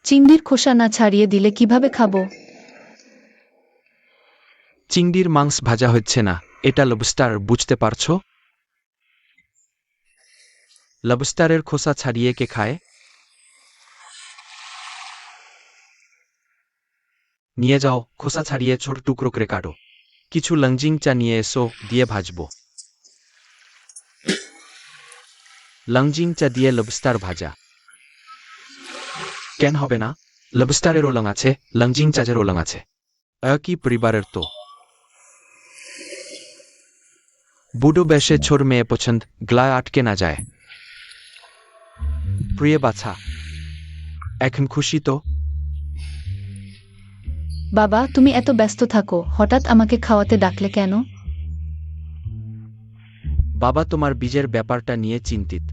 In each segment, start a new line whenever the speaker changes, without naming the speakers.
চিংড়ির খোসা না ছাড়িয়ে দিলে কিভাবে খাবো?
চিংড়ির মাংস ভাজা হচ্ছে না, এটা লবস্টার, বুঝতে পারছো? লবস্টারের খোসা ছাড়িয়ে কে খায়? নিয়ে যাও, খোসা ছাড়িয়ে ছোট টুকরো করে কাটো। কিছু লংজিং চা নিয়ে এসো, দিয়ে ভাজবো। লংজিং চা দিয়ে লবস্টার ভাজা কেন হবে না? লবস্টারেরও লং আছে, লংজিং চাজেরও লং আছে, একই পরিবারের তো। বুড়ো বেশে ছোট মেয়ে পছন্দ, গ্লায় আটকে না যায়। প্রিয় বাছা, এখন খুশি তো?
বাবা, তুমি এত ব্যস্ত থাকো, হঠাৎ আমাকে খাওয়াতে ডাকলে কেন?
বাবা তোমার বীজের ব্যাপারটা নিয়ে চিন্তিত।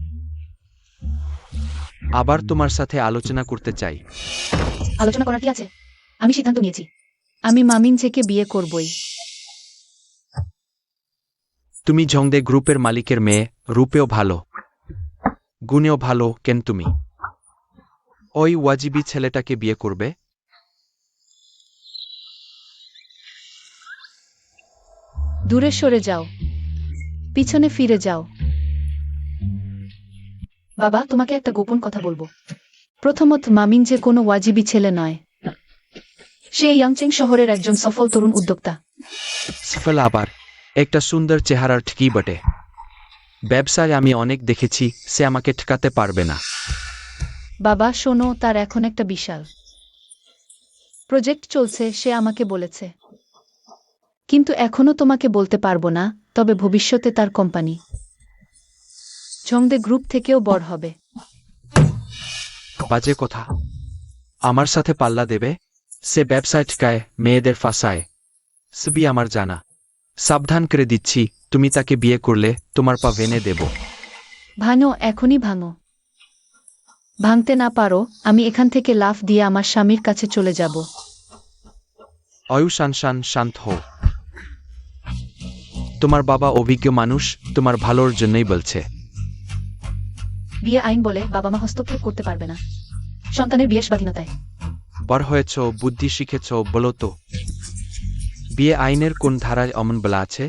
আবার তোমার সাথে আলোচনা করতে চাই।
আলোচনা করার কি আছে? আমি সিদ্ধান্ত নিয়েছি, আমি মামিনজেকে বিয়ে করবই।
তুমি ঝংদে গ্রুপের মালিকের মেয়ে, রূপেও ভালো, গুণেও ভালো, কেন তুমি ওই ওয়াজিবি ছেলেটাকে বিয়ে করবে?
দূরে সরে যাও, পিছনে ফিরে যাও। বাবা, তোমাকে একটা গোপন কথা বলবো। প্রথমত, মামিনজে কোনো ওয়াজিবি ছেলে নয়। সে ইয়াংচেং শহরের একজন সফল তরুণ উদ্যোক্তা।
সফল আবার একটা সুন্দর চেহারার ঠিকই বটে। ব্যবসায় আমি অনেক দেখেছি, সে আমাকে ঠকাতে পারবে না।
বাবা শোনো, তার এখন একটা বিশাল প্রজেক্ট চলছে, সে আমাকে বলেছে। কিন্তু এখনো তোমাকে বলতে পারবো না, তবে ভবিষ্যতে তার কোম্পানি ঝংদে গ্রুপ থেকেও বড় হবে।
বাজে কথা, আমার সাথে পাল্লা দেবে? সে ব্যবসায় ঠকায়, মেয়েদের ফাঁসায়, সবই আমার জানা। সাবধান করে দিচ্ছি, তুমি তাকে বিয়ে করলে তোমার পা ভেঙে দেব।
ভাঙো, এখনই ভাঙো। ভাঙতে না পারো, আমি এখান থেকে লাফ দিয়ে আমার স্বামীর কাছে চলে যাব।
অয়ু শান শান্ত হও। তোমার বাবা অভিজ্ঞ মানুষ, তোমার ভালোর জন্যই বলছে।
বিয়ে আইন বলে বাবা মা হস্তক্ষেপ করতে পারবে না সন্তানের বিয়ের স্বাধীনতায়।
বড় হয়েছ, বুদ্ধি শিখেছ, বলো তো বিয়ে আইনের কোন ধারায় অমন বলা আছে?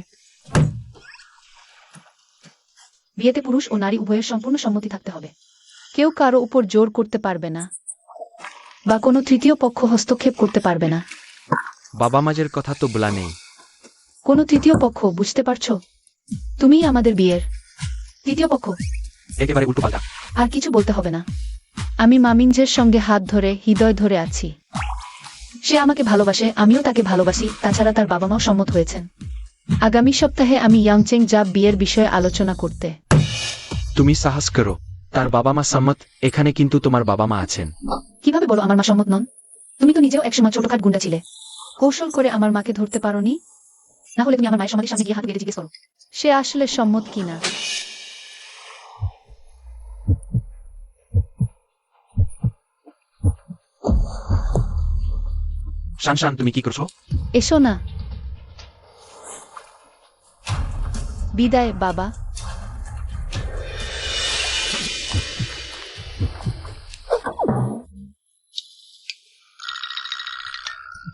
বিয়েতে পুরুষ ও নারী উভয়ের সম্পূর্ণ সম্মতি থাকতে হবে। কেউ কারো উপর জোর করতে পারবে না, বা কোনো তৃতীয় পক্ষ হস্তক্ষেপ করতে পারবে না।
বাবা মাঝের কথা তো বলা নেই।
কোনো তৃতীয় পক্ষ, বুঝতে পারছো? তুমিই আমাদের বিয়ের তৃতীয় পক্ষ।
একেবারে উল্টো পাল্টা।
আর কিছু বলতে হবে না। আমি মামিনজের সঙ্গে হাত ধরে, হৃদয় ধরে আছি। সে আমাকে ভালোবাসে, আমিও তাকে ভালোবাসি, তাছাড়া তার বাবা মাও সম্মত হয়েছেন। আগামী সপ্তাহে আমি ইয়াংচেং যাব বিয়ের বিষয়ে আলোচনা করতে।
তুমি সাহস করো, তার বাবা মা সম্মত, এখানে কিন্তু তোমার বাবা মা আছেন।
কিভাবে বলো আমার মা সম্মত নন? তুমি তো নিজেও একসময় ছোটখাট গুন্ডা ছিলে। কৌশল করে আমার মাকে ধরতে পারোনি? না হলে তুমি আমার মায়ের সমাধির সামনে গিয়ে হাত বেঁধে জিজ্ঞেস করো সে আসলে সম্মত কিনা।
শান, তুমি কি করছো?
এসো না। বিদায় বাবা।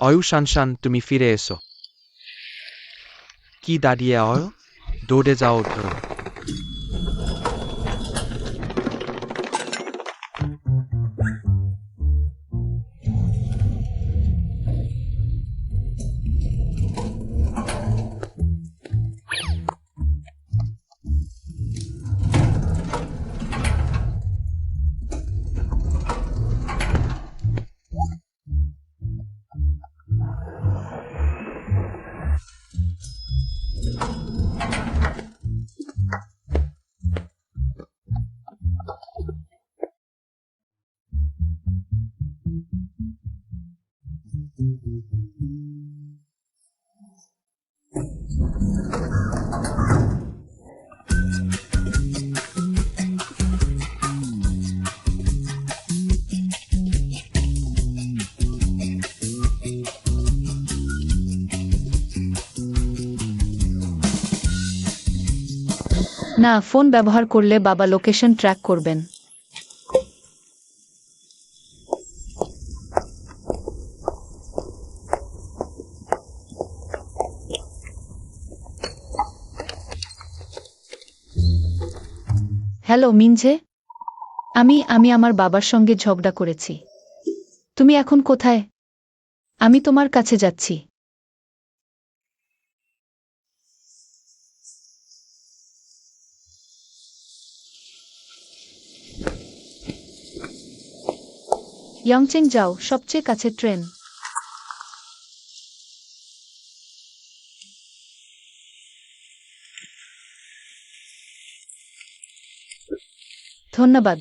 অয়ু শান, তুমি ফিরে এসো। কি দাঁড়িয়ে অয়ু, দৌড়ে যাও, ধরো।
না, ফোন ব্যবহার করলে বাবা লোকেশন ট্র্যাক করবেন। হ্যালো মিনঝে, আমি আমার বাবার সঙ্গে ঝগড়া করেছি। তুমি এখন কোথায়? আমি তোমার কাছে যাচ্ছি। ইয়াংচেং যাও, সবচেয়ে কাছে ট্রেন। ধন্যবাদ।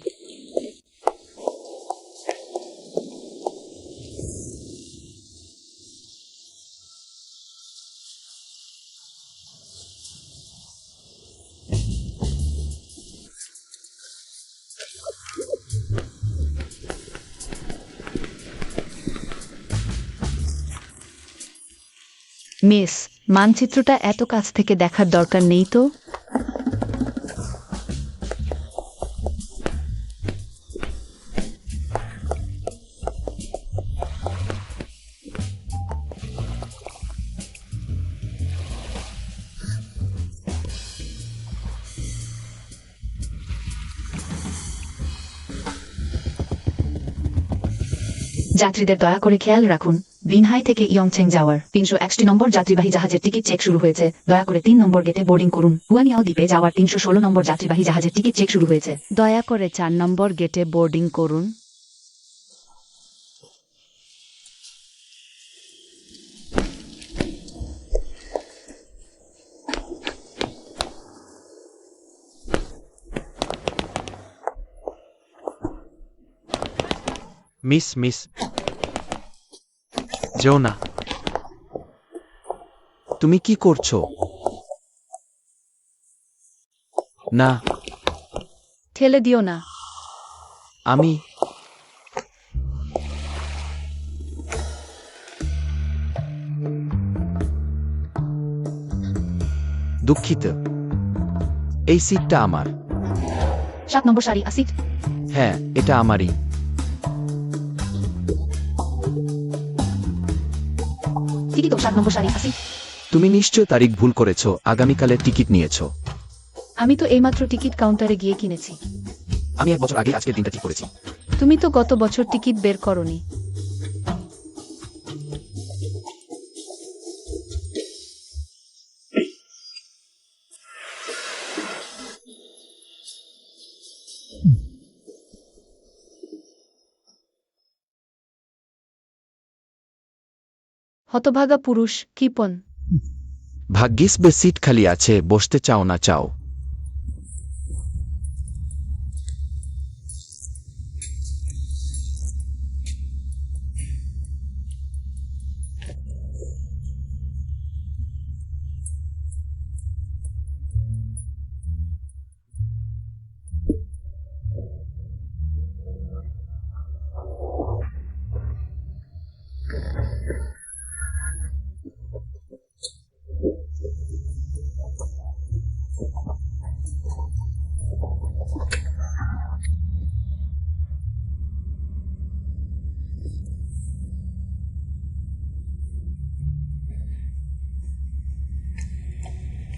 মিস, মানচিত্রটা এত কাছ থেকে দেখার দরকার নেই তো।
যাত্রীদের দয়া করে খেয়াল রাখুন, বিনহাই থেকে ইয়ংচেং যাওয়ার 301 নম্বর যাত্রীবাহী জাহাজের টিকিট চেক শুরু হয়েছে। দয়া করে 3 নম্বর গেটে বোর্ডিং করুন। হুয়ানিয়াও দ্বীপে যাওয়ার 316 নম্বর যাত্রীবাহী জাহাজের টিকিট চেক শুরু হয়েছে।
দয়া করে 4 নম্বর গেটে বোর্ডিং করুন।
মিস যেও না। তুমি কি করছো? না,
ঠেলে দিও না।
আমি দুঃখিত। এই সিটটা আমার।
7 নম্বর সারি আসিট।
হ্যাঁ, এটা আমারই।
টিকিট 7 নম্বর সারি আসিট।
তুমি নিশ্চয় তারিখ ভুল করেছো, আগামীকালের টিকিট নিয়েছো।
আমি তো এইমাত্র টিকিট কাউন্টারে গিয়ে কিনেছি।
আমি 1 বছর আগে আজকের দিনটা ঠিক করেছি।
তুমি তো গত বছর টিকিট বের করনি। হতভাগা পুরুষ, কিপন।
ভাগ্যিস বে সিট খালি আছে, বসতে চাও না চাও?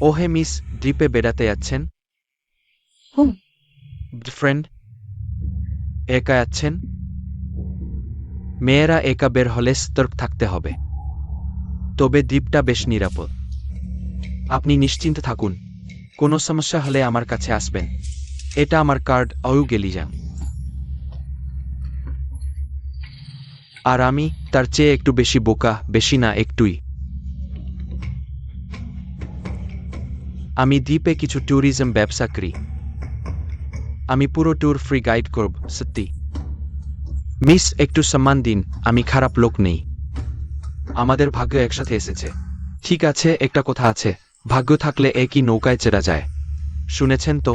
ওহে মিস, দ্বীপে বেড়াতে যাচ্ছেন?
হুম।
ফ্রেন্ড? একা যাচ্ছেন? মেয়েরা একা বের হলে সতর্ক থাকতে হবে। তবে দ্বীপটা বেশ নিরাপদ। আপনি নিশ্চিন্ত থাকুন, কোনো সমস্যা হলে আমার কাছে আসবেন। এটা আমার কার্ড, অয়ু গেলি যান। আর আমি তার চেয়ে একটু বেশি বোকা, বেশি না একটুই। আমি দ্বীপে কিছু ট্যুরিজম ব্যবসা করি। আমি পুরো ট্যুর ফ্রি গাইড করব, সত্যি। মিস, একটু সম্মান দিন, আমি খারাপ লোক নেই। আমাদের ভাগ্য একসাথে এসেছে। ঠিক আছে, একটা কথা আছে, ভাগ্য থাকলে একই নৌকায় চেরা যায়। শুনেছেন তো?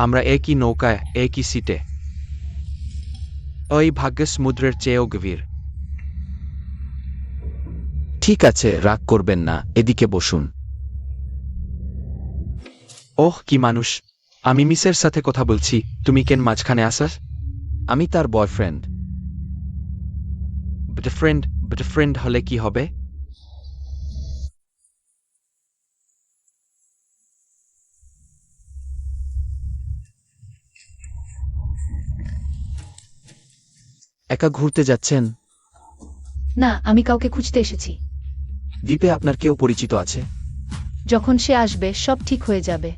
আমরা একই নৌকায়, একই সিটে। ওই ভাগ্য সমুদ্রের চেয়েও গভীর। ঠিক আছে, রাগ করবেন না, এদিকে বসুন। ওহ কি মানুষ, আমি মিসের সাথে কথা বলছি, তুমি কেন মাঝখানে আসাস? আমি তার বয়ফ্রেন্ড। বয়ফ্রেন্ড হলে কি হবে? একা ঘুরতে যাচ্ছেন?
না, আমি কাউকে খুঁজতে এসেছি।
দ্বীপে আপনার কেউ পরিচিত আছে?
যখন সে আসবে সব ঠিক হয়ে যাবে।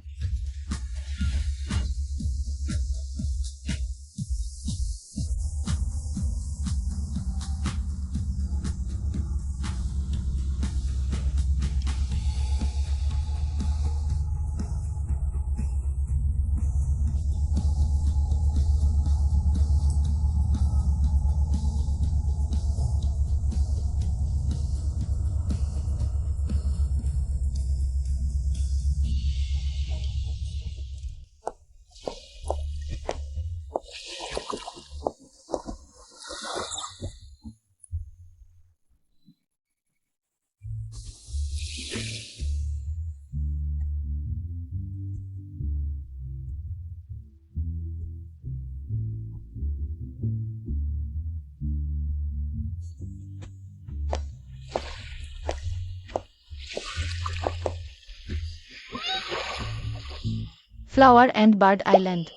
Flower and bird island.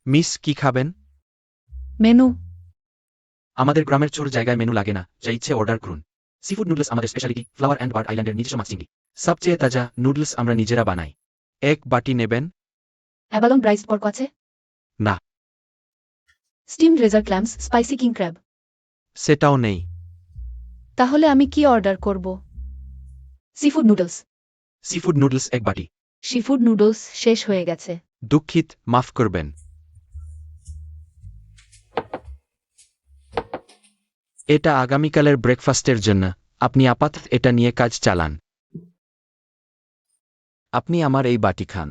Miss কি খাবেন?
মেনু।
আমাদের গ্রামের ছোট জায়গায় মেনু লাগে না, যা ইচ্ছে অর্ডার করুন। সিফুড নুডলস আমাদের স্পেশালিটি, ফ্লাওয়ার অ্যান্ড বার্ড আইল্যান্ডের নিজস্ব মাছ চিংড়ি। সবচেয়ে তাজা নুডলস আমরা নিজেরা বানাই। এক বাটি নেবেন?
অ্যাবালন রাইস পর্ক আছে?
না।
স্টিমড রেজার ক্ল্যাম্স, স্পাইসি কিং ক্র্যাব।
সেটাও নেই।
তাহলে আমি কি অর্ডার করব? Seafood noodles.
সিফুড নুডলস এক বাটি।
সিফুড নুডলস শেষ হয়ে গেছে।
দুঃখিত, মাফ করবেন। এটা আগামীকালের ব্রেকফাস্টের জন্য, আপনি আপাতত এটা নিয়ে কাজ চালান। আপনি আমার এই বাটি খান।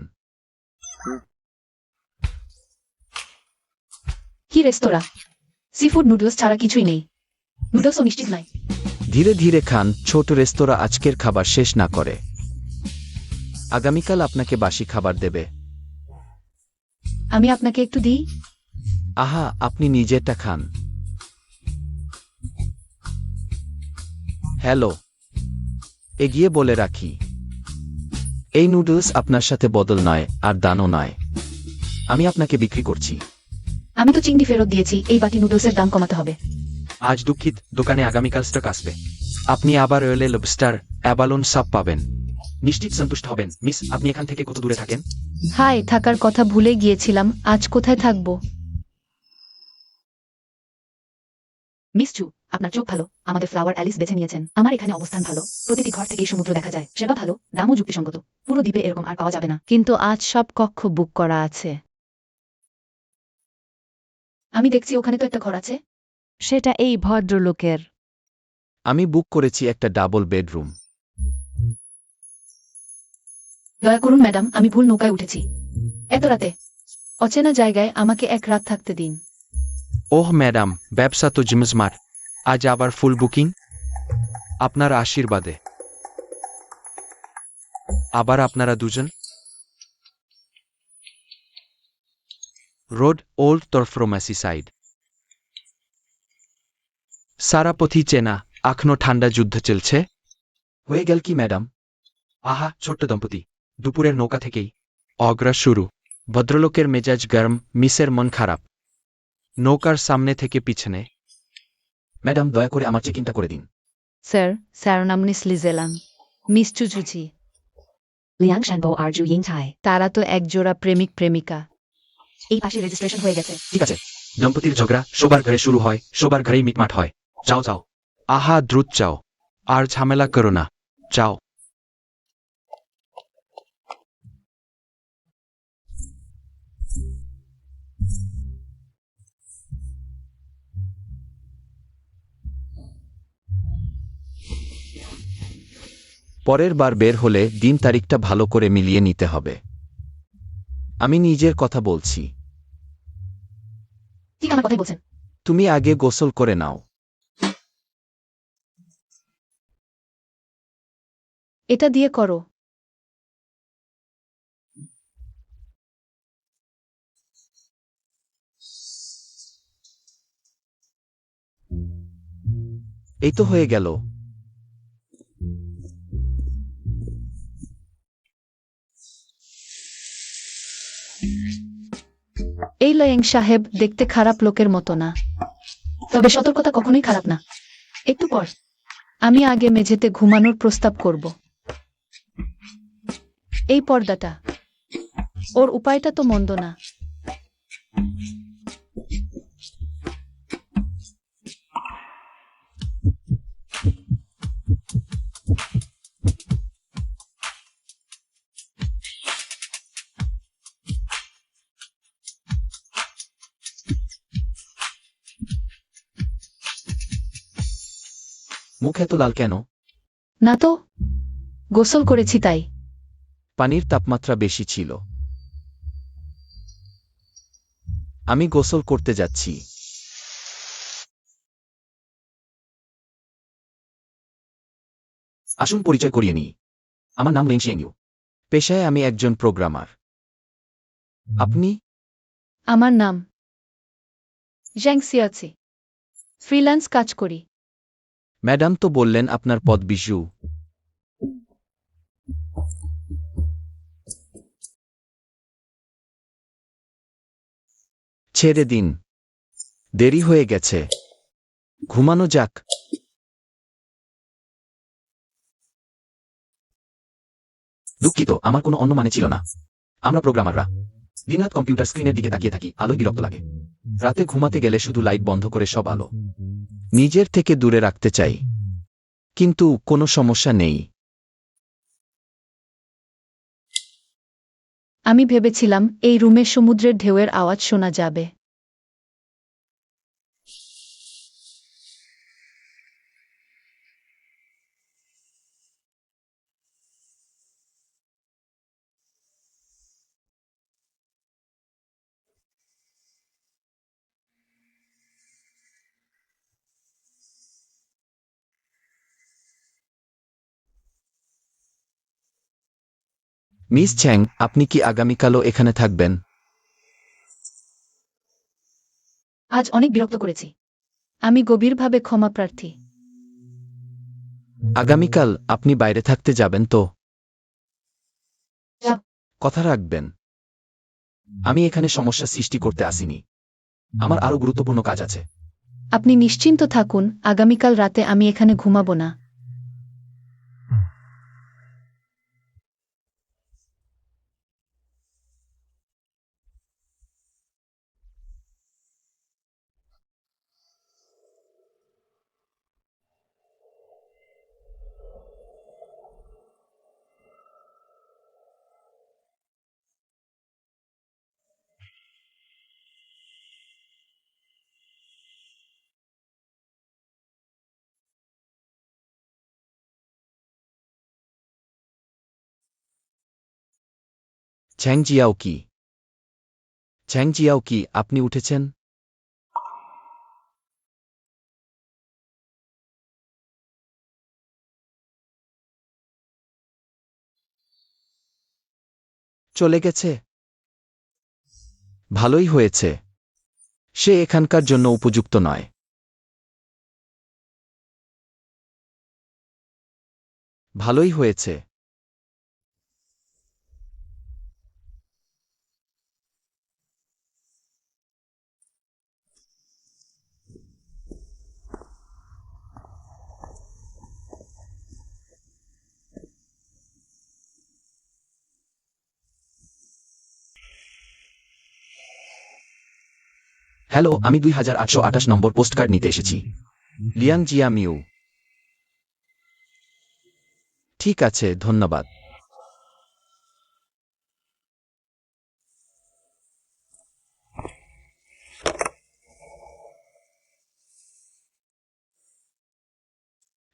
কি রেস্তোরাঁ? সিফুড নুডলস ছাড়া কিছুই নেই। নুডলসও নিশ্চিত নাই।
ধীরে ধীরে খান, ছোট রেস্তোরাঁ আজকের খাবার শেষ না করে। আগামীকাল আপনাকে বাসি খাবার দেবে।
আমি আপনাকে একটু দিই?
আহা, আপনি নিজেরটা খান। হ্যালো, এগিয়ে বলে রাখি, এই নুডলস আপনার সাথে বদল নয়, আর দানও নয়। আমি আপনাকে বিক্রি করছি।
আমি তো চিংড়ি ফেরত দিয়েছি, এই বাটি নুডলসের দাম কমাতে হবে।
আজ দুঃখিত, দোকানে আগামীকাল স্টক আসবে। আপনি আবার এলে লবস্টার, অ্যাবালন সব পাবেন। নিশ্চিত সন্তুষ্ট হবেন। মিস, আপনি এখান থেকে কত দূরে থাকেন?
হাই, থাকার কথা ভুলে গিয়েছিলাম। আজ কোথায় থাকবো?
মিস চু, আপনার চোখ ভালো, আমাদের ফ্লাওয়ার অ্যালিস বেছে নিয়েছেন। আমার এখানে অবস্থান ভালো, প্রতিটি ঘর থেকেই সমুদ্র দেখা যায়, সেবা ভালো, দামও যুক্তিসঙ্গত। পুরো দ্বীপে এরকম আর পাওয়া যাবে না।
কিন্তু আজ সব কক্ষ বুক করা আছে।
আমি দেখছি ওখানে তো একটা ঘর আছে।
সেটা এই ভদ্রলোকের।
আমি বুক করেছি একটা ডাবল বেডরুম।
দয়া করুন ম্যাডাম, আমি ভুল নৌকায় উঠেছি। এত রাতে
অচেনা জায়গায় আমাকে এক রাত থাকতে দিন।
ওহ ম্যাডাম, ব্যবসা তো জিমজমার। আজ আবার ফুল বুকিং? আপনার আশীর্বাদে। আবার আপনারা দুজন? রোড ওল্ড তরফ্রোম্যাসি সাইড। সারা পথি চেনা, এখনো ঠান্ডা যুদ্ধ চলছে। হয়ে গেল কি ম্যাডাম? আহা, ছোট্ট দম্পতি, দুপুরের নৌকা থেকেই অগ্রা শুরু। ভদ্রলোকের মেজাজ গরম, মিসের মন খারাপ। নৌকার সামনে থেকে পিছনে। ম্যাডাম, দয়া করে আমার চেকিংটা করে দিন।
স্যার নাম লিজেলাং। মিস চুচুচি।
লিয়াং শ্যানবো আর জু ইং ছাই।
তারা তো একজোড়া প্রেমিক প্রেমিকা।
এই পাশে রেজিস্ট্রেশন হয়ে গেছে।
ঠিক আছে। দম্পতির ঝগড়া সবার ঘরে শুরু হয়, সবার ঘরেই মিটমাট হয়। যাও যাও। আহা, দ্রুত যাও। আর ঝামেলা করো না। যাও। পরের বার বের হলে দিন তারিখটা ভালো করে মিলিয়ে নিতে হবে। আমি নিজের কথা বলছি।
ঠিক আমার কথাই বলছেন।
তুমি আগে গোসল করে নাও।
এটা দিয়ে করো।
এই তো হয়ে গেল।
এই লয়েং সাহেব দেখতে খারাপ লোকের মতো না।
তবে সতর্কতা কখনোই খারাপ না। একটু পর
আমি আগে মেঝেতে ঘুমানোর প্রস্তাব করব। এই পর্দাটা। ওর উপায়টা তো মন্দ না।
মুখ এত লাল কেন?
না তো, গোসল করেছি তাই।
পানির তাপমাত্রা বেশি ছিল। আমি গোসল করতে যাচ্ছি। আসুন পরিচয় করিয়ে নিই। আমার নাম লেং শিয়েংইউ। পেশায় আমি একজন প্রোগ্রামার। আপনি?
আমার নাম জ্যাং সিয়াচি। ফ্রিল্যান্স কাজ করি।
ম্যাডাম তো বললেন আপনার পদ বিজু। ছেড়ে দিন। দেরি হয়ে গেছে। ঘুমানো যাক। দুঃখিত, আমার কোনো অন্য মানে ছিল না। আমরা প্রোগ্রামাররা দিনরাত কম্পিউটার স্ক্রিনের দিকে তাকিয়ে থাকি, আলোয় বিরক্ত লাগে। রাতে ঘুমাতে গেলে শুধু লাইট বন্ধ করে সব আলো নিজের থেকে দূরে রাখতে চাই। কিন্তু কোনো সমস্যা নেই।
আমি ভেবেছিলাম এই রুমে সমুদ্রের ঢেউয়ের আওয়াজ শোনা যাবে।
মিস চ্যাং, আপনি কি আগামীকালও এখানে থাকবেন?
আজ অনেক বিরক্ত করেছি।
আমি গভীরভাবে ক্ষমা প্রার্থী।
আগামীকাল আপনি বাইরে থাকতে যাবেন তো?
যাব।
কথা রাখবেন। আমি এখানে সমস্যা সৃষ্টি করতে আসিনি। আমার আরো গুরুত্বপূর্ণ কাজ আছে।
আপনি নিশ্চিন্ত থাকুন, আগামীকাল রাতে আমি এখানে ঘুমাবো না।
চ্যাং জিয়াও কি? চ্যাং জিয়াও কি, আপনি উঠেছেন? চলে গেছে? ভালোই হয়েছে। সে এখানকার জন্য উপযুক্ত নয়। ভালোই হয়েছে। হ্যালো, আমি 2828 নম্বর পোস্টকার্ড নিতে এসেছি। Liang Zia mu. ঠিক আছে, ধন্যবাদ।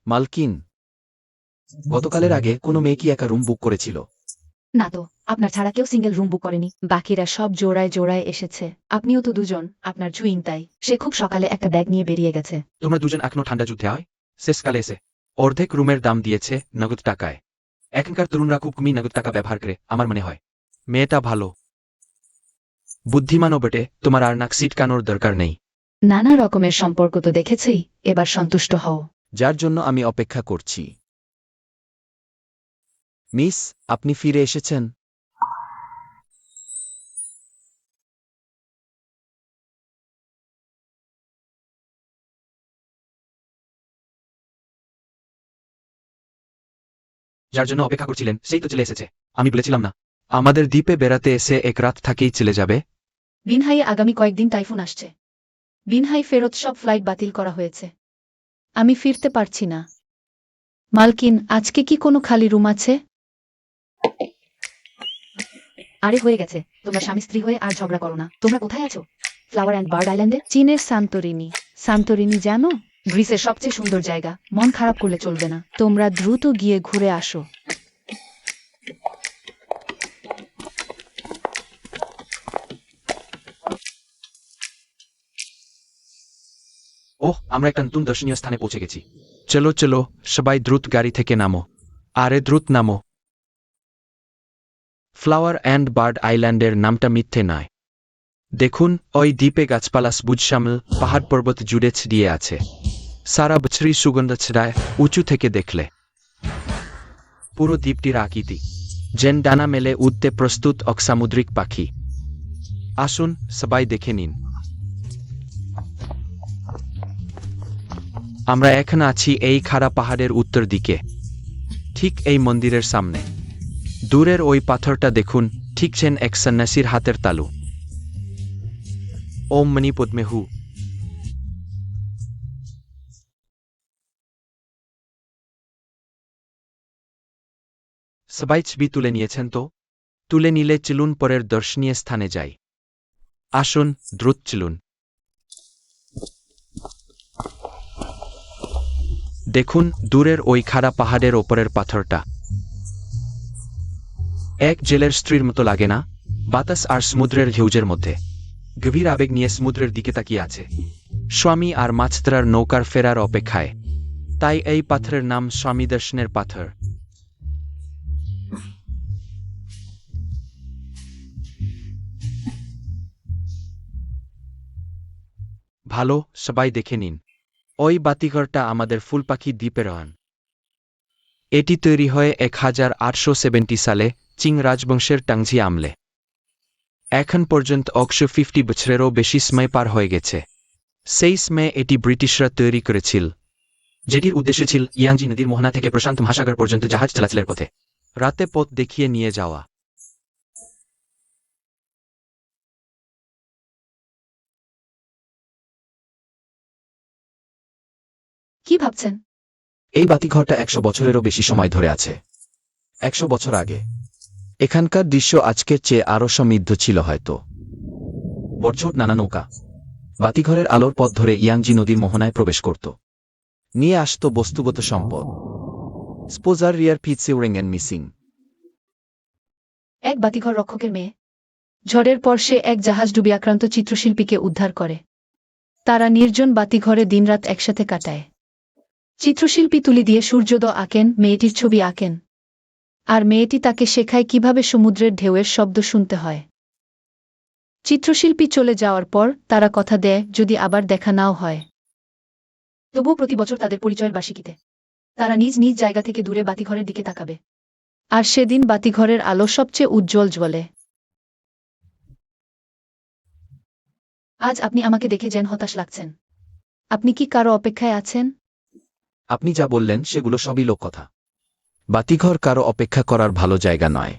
মালকিন, গতকালের আগে কোনো মেয়ে কি একা রুম বুক করেছিল?
না তো, আপনার ছাড়া কেউ সিঙ্গেল রুম বুক করেনি।
বাকিরা সব জোড়ায় জোড়ায় এসেছে।
আপনিও তো দুজন, আপনার জুইং তাই। সে খুব সকালে একটা ব্যাগ নিয়ে বেরিয়ে গেছে।
তোমরা দুজন এখনো ঠান্ডা যুদ্ধে হয়? শেষকালে এসে অর্ধেক রুমের দাম দিয়েছে নগদ টাকায়। এখনকার তরুণরা খুব কমই নগদ টাকা ব্যবহার করে, আমার মনে হয়। মেয়েটা ভালো, বুদ্ধিমানও বটে, তোমার আর নাক সিটকানোর দরকার নেই।
নানা রকমের সম্পর্ক তো দেখেছেই, এবার সন্তুষ্ট হও।
যার জন্য আমি অপেক্ষা করছি। মিস, আপনি ফিরে এসেছেন। যার জন্য অপেক্ষা করছিলেন সেই তো চলে এসেছে। আমি বলেছিলাম না আমাদের দ্বীপে বেড়াতে এসে এক রাত থাকেই চলে যাবে?
বিনহাইয়ে আগামী কয়েকদিন টাইফুন আসছে।
বিনহাই ফেরত সব ফ্লাইট বাতিল করা হয়েছে। আমি ফিরতে পারছি না। মালকিন, আজকে কি কোনো খালি রুম আছে?
আরে হয়ে গেছে, তোমরা স্বামী স্ত্রী হয়ে আর ঝগড়া করো না। তোমরা কোথায় আছো? ফ্লাওয়ার অ্যান্ড বার্ড আইল্যান্ডে।
চীনের সান্তোরিনি। সান্তোরিনি জানো?
গ্রিসের সবচেয়ে সুন্দর জায়গা, মন খারাপ করলে চলবে না।
তোমরা দ্রুত গিয়ে ঘুরে আসো।
ওহ, আমরা একটা নতুন দর্শনীয় স্থানে পৌঁছে গেছি। চলো চলো, সবাই দ্রুত গাড়ি থেকে নামো। আরে দ্রুত নামো। ফ্লাওয়ার অ্যান্ড বার্ড আইল্যান্ডের নামটা মিথ্যে নয়। দেখুন, ওই দ্বীপে গাছপালা সবুজ শ্যামল, পাহাড় পর্বত জুড়ে ছড়িয়ে আছে। সারা বছরই সুগন্ধ ছড়ায় উঁচু থেকে দেখলে। পুরো দ্বীপটির আকৃতি যেন ডানা মেলে উঠতে প্রস্তুত এক সামুদ্রিক পাখি। আসুন, সবাই দেখে নিন। আমরা এখন আছি এই খাড়া পাহাড়ের উত্তর দিকে, ঠিক এই মন্দিরের সামনে। দূরের ওই পাথরটা দেখুন, ঠিক যেন এক সন্ন্যাসীর হাতের তালু। ওম মণি পদ্মে হু। সবাই ছবি তুলে নিয়েছেন তো? তুলে নিলে চলুন পরের দর্শনীয় স্থানে যাই। আসুন, দ্রুত চলুন। দেখুন, দূরের ওই খাড়া পাহাড়ের ওপরের পাথরটা। এক জেলের স্ত্রীর মতো লাগে না? বাতাস আর সমুদ্রের ঢেউজের মধ্যে গভীর আবেগ নিয়ে সমুদ্রের দিকে তাকিয়ে আছে, স্বামী আর মাছধরার নৌকার ফেরার অপেক্ষায়। তাই এই পাথরের নাম স্বামী দর্শনের পাথর। ভালো, সবাই দেখে নিন। ওই বাতিঘরটা আমাদের ফুলপাখি দ্বীপের রন। এটি তৈরি হয় 1870 সালে চিং রাজবংশের টাংঝি আমলে। এখন পর্যন্ত 150 বছরেরও বেশি সময় পার হয়ে গেছে। সেই সময়ে এটি ব্রিটিশরা তৈরি করেছিল, যেটির উদ্দেশ্য ছিল ইয়াংজি নদীর মোহনা থেকে প্রশান্ত মহাসাগর পর্যন্ত জাহাজ চলাচলের পথে রাতে পথ দেখিয়ে নিয়ে যাওয়া।
কি ভাবছেন?
এই বাতিঘরটা 100 বছরেরও বেশি সময় ধরে আছে। 100 বছর আগে এখানকার দৃশ্য আজকের চেয়ে আরও সমৃদ্ধ ছিল হয়তো। বর্জ্যট নানা নৌকা বাতিঘরের আলোর পথ ধরে ইয়াংজি নদীর মোহনায় প্রবেশ করত, নিয়ে আসত বস্তুগত সম্পদ। স্পোজার রিয়ার পিটসিউরিং এন্ড মিসিং।
এক বাতিঘর রক্ষকের মেয়ে।
ঝড়ের পর সে এক জাহাজ ডুবি আক্রান্ত চিত্রশিল্পীকে উদ্ধার করে। তারা নির্জন বাতিঘরে দিনরাত একসাথে কাটায়। চিত্রশিল্পী তুলি দিয়ে সূর্যোদয় আঁকেন, মেয়েটির ছবি আঁকেন। আর মেয়েটি তাকে শেখায় কিভাবে সমুদ্রের ঢেউয়ের শব্দ শুনতে হয়। চিত্রশিল্পী চলে যাওয়ার পর তারা কথা দেয়, যদি আবার দেখা নাও হয়।
তবুও প্রতি বছর তাদের পরিচয়ের বার্ষিকীতে তারা নিজ নিজ জায়গা থেকে দূরে বাতিঘরের দিকে তাকাবে।
আর সেদিন বাতিঘরের আলো সবচেয়ে উজ্জ্বল জ্বলে।
আজ আপনি আমাকে দেখে যেন হতাশ লাগছেন।
আপনি কি কারো অপেক্ষায় আছেন?
আপনি যা বললেন সেগুলো সবই লোক কথা। বাতিঘর কারো অপেক্ষা করার ভালো জায়গা নয়।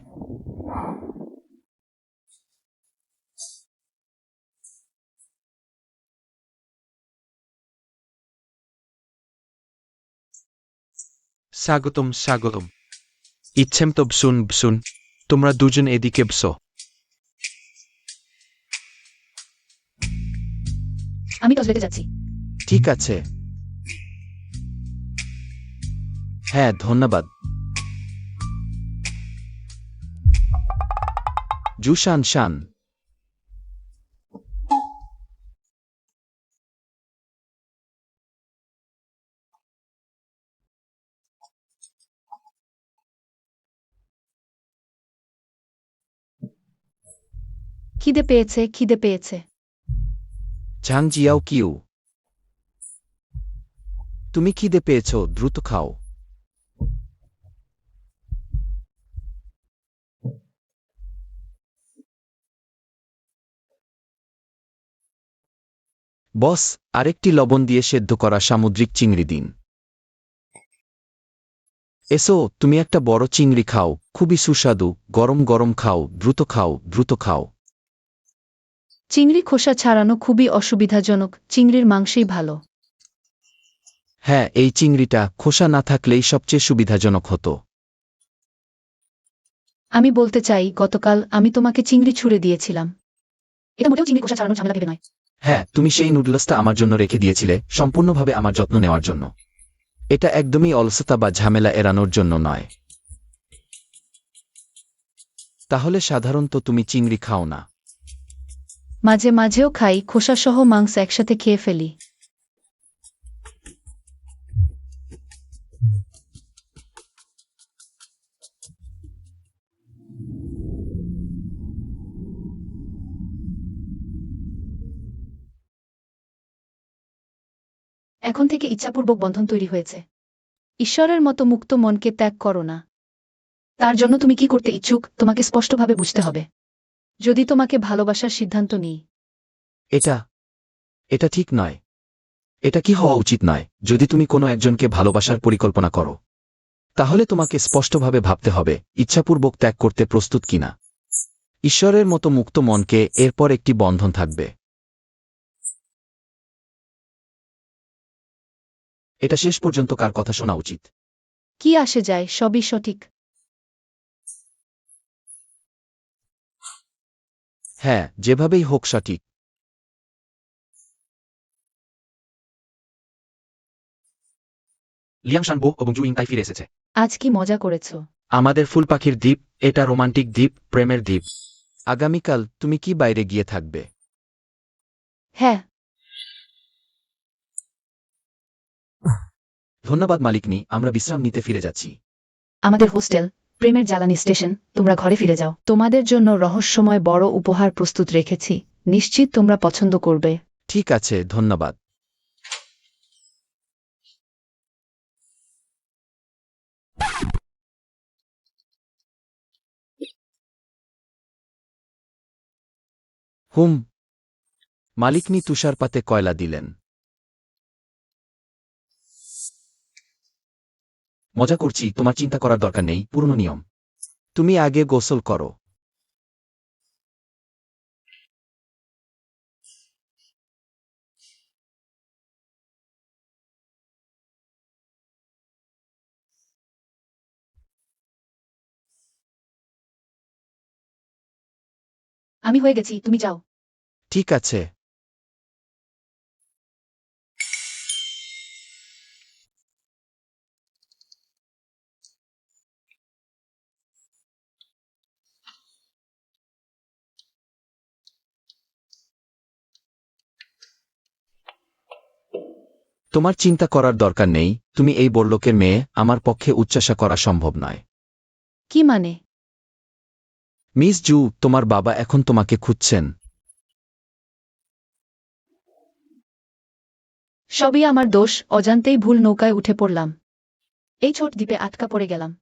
স্বাগতম স্বাগতম। ইচ্ছেম তো বসুন বসুন। তোমরা দুজন এদিকে বসো।
আমি টয়লেটে যাচ্ছি।
ঠিক আছে। হ্যাঁ, ধন্যবাদ। জুশান শান।
খিদে পেয়েছে, খিদে পেয়েছে।
Zhang Jiao Qiu. তুমি খিদে পেয়েছ, দ্রুত খাও। বস, আরেকটি লবণ দিয়ে সেদ্ধ করা সামুদ্রিক চিংড়ি দিন। এসো, তুমি একটা বড় চিংড়ি খাও, খুবই সুস্বাদু, গরম গরম খাও, দ্রুত খাও, দ্রুত খাও।
চিংড়ি খোসা ছাড়ানো খুবই অসুবিধাজনক, চিংড়ির মাংসই ভালো।
হ্যাঁ, এই চিংড়িটা খোসা না থাকলেই সবচেয়ে সুবিধাজনক হতো।
আমি বলতে চাই, গতকাল আমি তোমাকে চিংড়ি ছুঁড়ে দিয়েছিলাম।
এটা মোটেও চিংড়ি খোসা ছাড়ানোর ঝামেলা ভেবে নয়।
হ্যাঁ, তুমি সেই নুডলসটা আমার জন্য রেখে দিয়েছিলে, সম্পূর্ণভাবে আমার যত্ন নেওয়ার জন্য। এটা একদমই অলসতা বা ঝামেলা এড়ানোর জন্য নয়। তাহলে সাধারণত তুমি চিংড়ি খাও না?
মাঝে মাঝেও খাই, খোসাসহ মাংস একসাথে খেয়ে ফেলি।
এখন থেকে ইচ্ছাপূর্বক বন্ধন তৈরি হয়েছে।
ঈশ্বরের মতো মুক্ত মনকে ত্যাগ করো না।
তার জন্য তুমি কি করতে ইচ্ছুক তোমাকে স্পষ্টভাবে বুঝতে হবে।
যদি তোমাকে ভালোবাসার সিদ্ধান্ত নিই।
এটা এটা ঠিক নয়। এটা কি হওয়া উচিত নয়? যদি তুমি কোনো একজনকে ভালোবাসার পরিকল্পনা করো, তাহলে তোমাকে স্পষ্টভাবে ভাবতে হবে ইচ্ছাপূর্বক ত্যাগ করতে প্রস্তুত কিনা। ঈশ্বরের মতো মুক্ত মনকে এরপর একটি বন্ধন থাকবে। এটা শেষ পর্যন্ত কার কথা শোনা উচিত?
কি আসে যায়, সবই সঠিক।
হ্যাঁ, যেভাবেই হোক সঠিক। লিয়াং শানবো এবং জু ইং তাই ফিরে এসেছে।
আজ কি মজা করেছ?
আমাদের ফুল পাখির দ্বীপ, এটা রোমান্টিক দ্বীপ, প্রেমের দ্বীপ। আগামীকাল তুমি কি বাইরে গিয়ে থাকবে?
হ্যাঁ।
ধন্যবাদ মালিকনি, আমরা বিশ্রাম নিতে ফিরে যাচ্ছি।
আমাদের হোস্টেল, প্রেমের জ্বালানি স্টেশন, তোমরা ঘরে ফিরে যাও।
তোমাদের জন্য রহস্যময় বড় উপহার প্রস্তুত রেখেছি, নিশ্চিত তোমরা পছন্দ করবে।
ঠিক আছে, ধন্যবাদ। হুম। মালিকনি তুষারপাতে কয়লা দিলেন। মজা করছি, তোমার চিন্তা করার দরকার নেই, পুরনো নিয়ম। তুমি আগে গোসল করো।
আমি হয়ে গেছি, তুমি যাও।
ঠিক আছে। তোমার চিন্তা করার দরকার নেই, তুমি এই বড়লোকের মেয়ে, আমার পক্ষে উচ্চাসা করা সম্ভব নয়।
কি মানে?
মিস জু, তোমার বাবা এখন তোমাকে খুঁজছেন।
সবই আমার দোষ, অজান্তেই ভুল নৌকায় উঠে পড়লাম।
এই ছোট দ্বীপে আটকা পড়ে গেলাম।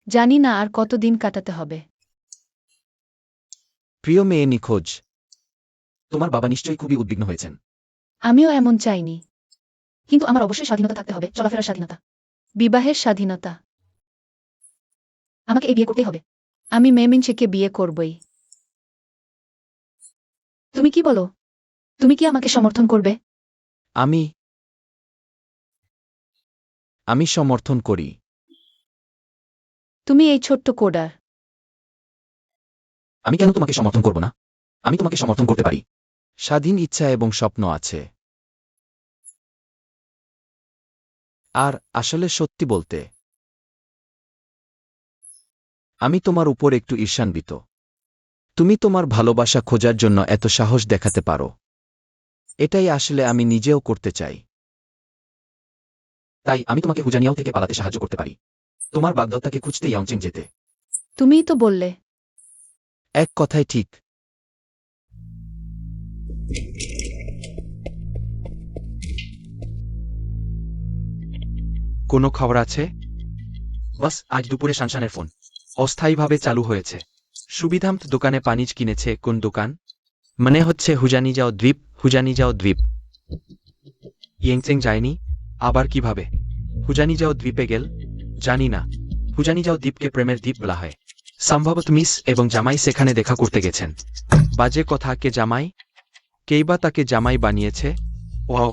জানি না আর কতদিন কাটাতে হবে।
প্রিয় মেয়ে নিখোঁজ। তোমার বাবা নিশ্চয়ই খুবই উদ্বিগ্ন হয়েছেন।
আমিও এমন চাইনি।
কিন্তু আমার অবশ্যই স্বাধীনতা থাকতে হবে, চলাফেরার স্বাধীনতা।
বিবাহের স্বাধীনতা।
আমাকে এই বিয়ে করতেই হবে।
আমি মেমিনসেকে বিয়ে করবই।
তুমি কি বলো? তুমি কি আমাকে সমর্থন করবে?
আমি সমর্থন করি।
তুমি এই ছোট্ট কোডার।
আমি কেন তোমাকে সমর্থন করব না? আমি তোমাকে সমর্থন করতে পারি।
স্বাধীন ইচ্ছা এবং স্বপ্ন আছে। আর আসলে সত্যি বলতে আমি তোমার উপর একটু ঈর্ষান্বিত। তুমি তোমার ভালোবাসা খোঁজার জন্য এত সাহস দেখাতে পারো। এটাই আসলে আমি নিজেও করতে চাই।
তাই আমি তোমাকে হুজানিয়াও থেকে পালাতে সাহায্য করতে পারি। তোমার বাগদত্তাকে খুঁজতে ইয়াংচেং যেতে।
তুমিই তো বললে।
এক কথায় ঠিক। কোনো খবর আছে?
বাস আজ দুপুরে শানশানের ফোন।
অস্থায়ীভাবে চালু হয়েছে। সুবিধামত দোকানে পানিজ কিনেছে। কোন দোকান? মনে হচ্ছে হুজানিজাও দ্বীপ। হুজানিজাও দ্বীপ। ইয়েংচেং যায়নি? আবার কিভাবে হুজানিজাও দ্বীপে গেল জানি না। হুজানিজাও দ্বীপকে প্রেমের দ্বীপ বলা হয়। সম্ভবত মিস এবং জামাই সেখানে দেখা করতে গেছেন। বাজে কথা। কে জামাই? কেই বা তাকে জামাই বানিয়েছে? ওয়াও।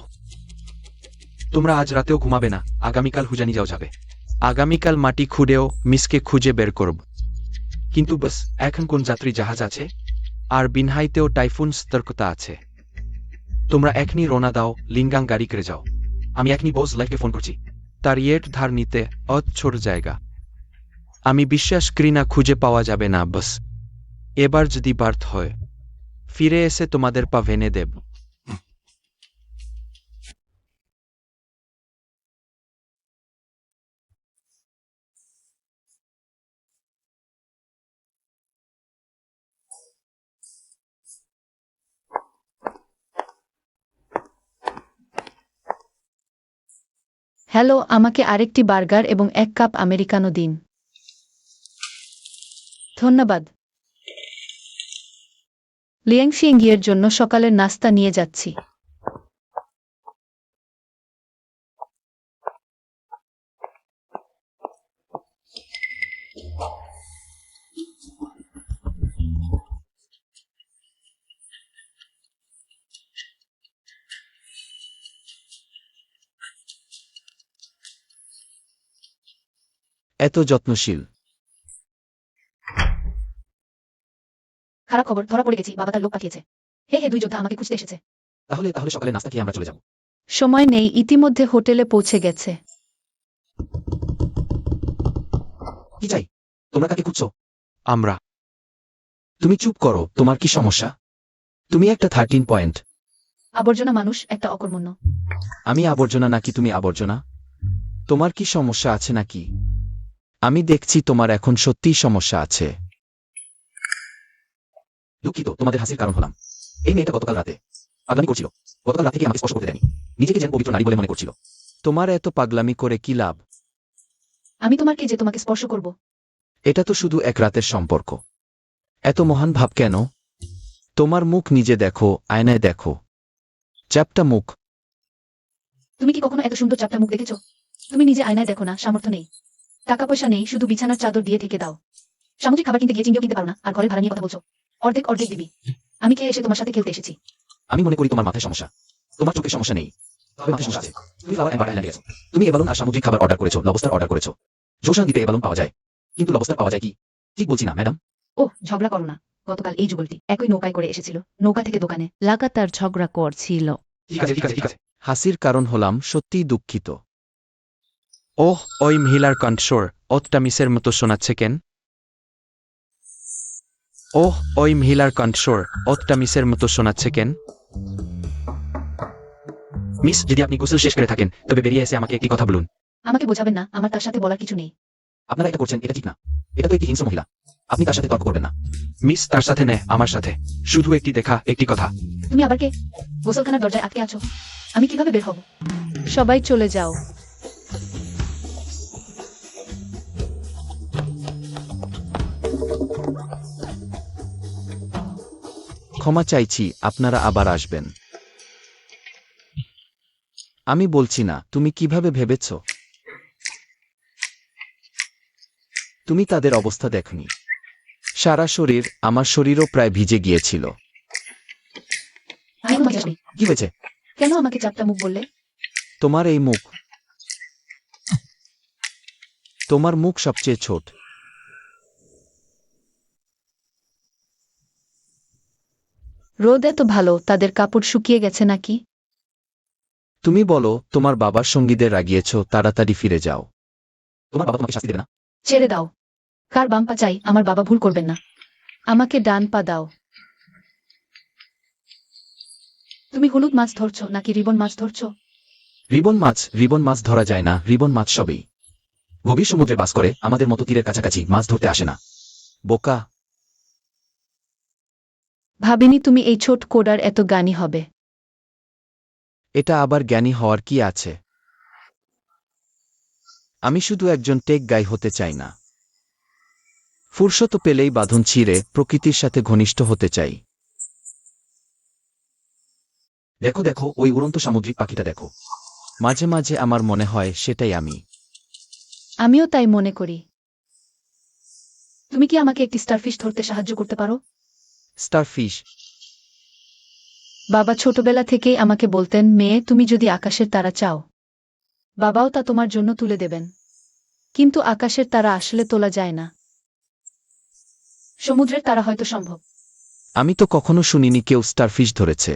তোমরা আজ রাতেও ঘুমাবে না? আগামীকাল হুজানিজাও যাবে। আগামীকাল মাটি খুঁড়েও মিসকে খুঁজে বের করব। কিন্তু বাস এখন কোন যাত্রী জাহাজ আছে? আর বিনহাইতেও টাইফুন সতর্কতা আছে। তোমরা এখনই রওনা দাও। লিঙ্গাং গাড়ি করে যাও।
আমি এখনই বস লাইফকে ফোন করছি।
তার ইয়েট ধার নিতে ছোট জায়গা। আমি বিশ্বাস করি না খুঁজে পাওয়া যাবে না। বাস এবার যদি ব্যর্থ হয় ফিরে এসে তোমাদের পা ভেঙে দেব।
হ্যালো, আমাকে আরেকটি বার্গার এবং 1 কাপ আমেরিকানো দিন। ধন্যবাদ। লিয়াংশিয়াংয়ের জন্য সকালের নাস্তা নিয়ে যাচ্ছি।
এত যত্নশীল।
খারাপ খবর, ধরা পড়ে গেছি। বাবা তার লোক পাঠিয়েছে। হে হে, 2 যোদ্ধা আমাকে খুঁজতে এসেছে।
তাহলে সকালে নাস্তা খেয়ে আমরা চলে যাব।
সময় নেই, ইতিমধ্যে হোটেলে পৌঁছে গেছে।
কি চাই? তোমরা কাকে খুঁজছো?
আমরা।
তুমি চুপ করো। তোমার কি সমস্যা? তুমি একটা 13 পয়েন্ট।
আবর্জনা মানুষ, একটা অকর্মণ্য।
আমি আবর্জনা নাকি তুমি আবর্জনা? তোমার কি সমস্যা আছে নাকি? আমি দেখছি তোমার এখন সত্যিই সমস্যা আছে।
দুঃখিত, তোমাদের হাসির কারণ হলাম। এই মেয়েটা গতকাল রাতে পাগলামি করছিল। গতকাল রাত থেকে আমাকে স্পর্শ করতে দেয়নি। নিজেকে যেন পবিত্র নারী বলে মনে করছিল।
তোমার এত পাগলামি করে কি লাভ?
আমি তোমার কে যে তোমাকে স্পর্শ করব?
এটা তো শুধু এক রাতের সম্পর্ক। এত মহান ভাব কেন? তোমার মুখ নিজে দেখো, আয়নায় দেখো। চ্যাপটা মুখ।
তুমি কি কখনো এত সুন্দর চাপটা মুখ দেখেছো? তুমি নিজে আয়নায় দেখো না, সামর্থ্য নেই। টাকা পয়সা নেই, শুধু বিছানার চাদর দিয়ে থেকে দাও। সামুদ্রিক খাবার কিনতে গিয়ে চিংড়িও কিনতে পারো না, আর ঘরে ভাড়া নিয়ে কথা বলছো। অর্ধেক অর্ধেক দিবি। আমি খেয়ে এসে তোমার সাথে খেলতে এসেছি।
আমি মনে করি তোমার মাথায় সমস্যা। তোমার চোখে সমস্যা নেই, তবে মাথায় সমস্যা আছে। তুমি ফ্লাওয়ার এন্ড আইল্যান্ডে গেছো। তুমি এবালন আর সামুদ্রিক খাবার অর্ডার করেছো, লবস্টার অর্ডার করেছো। জোশান দ্বীপে এবালন পাওয়া যায়, কিন্তু লবস্টার পাওয়া যায় কি? ঠিক বলছি না ম্যাডাম?
ও, ঝগড়া করো না। গতকাল এই যুগলটি একই নৌকায় করে এসেছিল, নৌকা থেকে দোকানে।
লাগাতার ঝগড়া করছিল।
ঠিক আছে, ঠিক আছে, ঠিক আছে।
হাসির কারণ হলাম সত্যিই দুঃখিত। ওহ, ওই মহিলার কণ্ঠস্বর অতটা মিসের মতো শোনাচ্ছে কেন? ওহ, ওই মহিলার কণ্ঠস্বর অতটা মিসের মতো শোনাচ্ছে কেন?
মিস, যদি আপনি গোসল শেষ করে থাকেন তবে বেরিয়ে এসে আমাকে একটি কথা বলুন।
আমাকে বোঝাবেন না, আমার তার সাথে বলার কিছু নেই।
আপনারা এটা করছেন, এটা ঠিক না। এটা তো একটি হিংস্র মহিলা। আপনি তার সাথে তর্ক করবেন না।
মিস তার সাথে নে, আমার সাথে। শুধু একটি দেখা, একটি কথা।
তুমি আবার কে? গোসলখানার দরজায় আটকে আছো। আমি কিভাবে বের হব?
সবাই চলে যাও।
ক্ষমা চাইছি, আপনারা আবার আসবেন। আমি বলছি না, তুমি কিভাবে ভেবেছ? তুমি তাদের অবস্থা দেখনি। সারা শরীর, আমার শরীরও প্রায় ভিজে গিয়েছিল।
আমি তোমাকে আসবি।
কি হয়েছে?
কেন আমাকে চাপটা মুখ বললে?
তোমার এই মুখ। তোমার মুখ সবচেয়ে ছোট।
রোদ এত ভালো, তাদের কাপড় শুকিয়ে গেছে নাকি?
তুমি বলো, তোমার বাবার সঙ্গীদের রাগিয়েছ, তাড়াতাড়ি ফিরে যাও।
তোমার বাবা তোমাকে শাস্তি দেবে না?
ছেড়ে দাও। কার বাম পা চাই? আমার বাবা ভুল করবেন না।
আমাকে ডান পা দাও।
তুমি হলুদ মাছ ধরছো নাকি রিবন মাছ ধরছো?
রিবন মাছ ধরা যায় না, রিবন মাছ সবেই গভীর সমুদ্রে বাস করে, আমাদের মতো তীরের কাছাকাছি মাছ ধরতে আসে না।
বোকা।
ভাবিনি তুমি এই ছোট কোডার এত জ্ঞানী হবে।
এটা আবার জ্ঞানী হওয়ার কি আছে? আমি শুধু একজন টেক গাই হতে চাই না। ফুরসত পেলেই বাঁধন ছিঁড়ে প্রকৃতির সাথে ঘনিষ্ঠ হতে চাই।
দেখো দেখো, ওই উড়ন্ত সামুদ্রিক পাখিটা দেখো।
মাঝে মাঝে আমার মনে হয় সেটাই আমি।
আমিও তাই মনে করি।
তুমি কি আমাকে একটি স্টারফিশ ধরতে সাহায্য করতে পারো?
স্টারফিশ?
বাবা ছোটবেলা থেকেই আমাকে বলতেন, মেয়ে, তুমি যদি আকাশের তারা চাও, বাবাও তা তোমার জন্য তুলে দেবেন। কিন্তু আকাশের তারা আসলে তোলা যায় না।
সমুদ্রের তারা হয়তো সম্ভব।
আমি তো কখনো শুনিনি কেউ স্টারফিশ ধরেছে।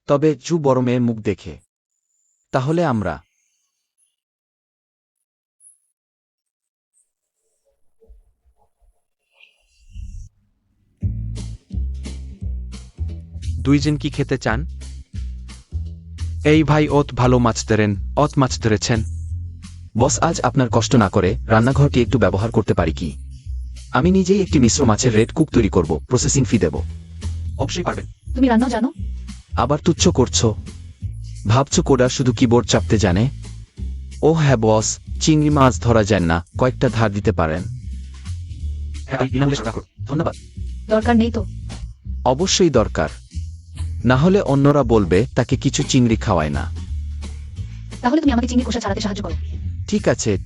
তবে জু বড় মেয়ের মুখ দেখে। তাহলে আমরা দুইজন কি খেতে চান? এই ভাই অত ভালো মাছ ধরেন, অত মাছ ধরেছেন।
বস, আজ আপনার কষ্ট না করে রান্নাঘরটি একটু ব্যবহার করতে পারি কি? আমি নিজেই একটি মিশ্র মাছের রেড কুক তৈরি করব, প্রসেসিং ফি দেব। অবশ্যই পারবেন।
তুমি রান্নাও জানো?
আবার তুচ্ছ করছো? ভাবছো কোডা শুধু কিবোর্ড চাপতে জানে? ও হ্যাঁ বস, চিংড়ি মাছ ধরা যায় না, কয়েকটা ধার দিতে পারেন?
হ্যাঁ, বিনামূল্যে সেবা করুন। ধন্যবাদ।
দরকার নেই তো।
অবশ্যই দরকার। না হলে অন্যরা বলবে তাকে কিছু চিংড়ি খাওয়ায় না।
তাহলে তুমি আমাকে চিংড়ি খোসা ছাড়াতে সাহায্য করো।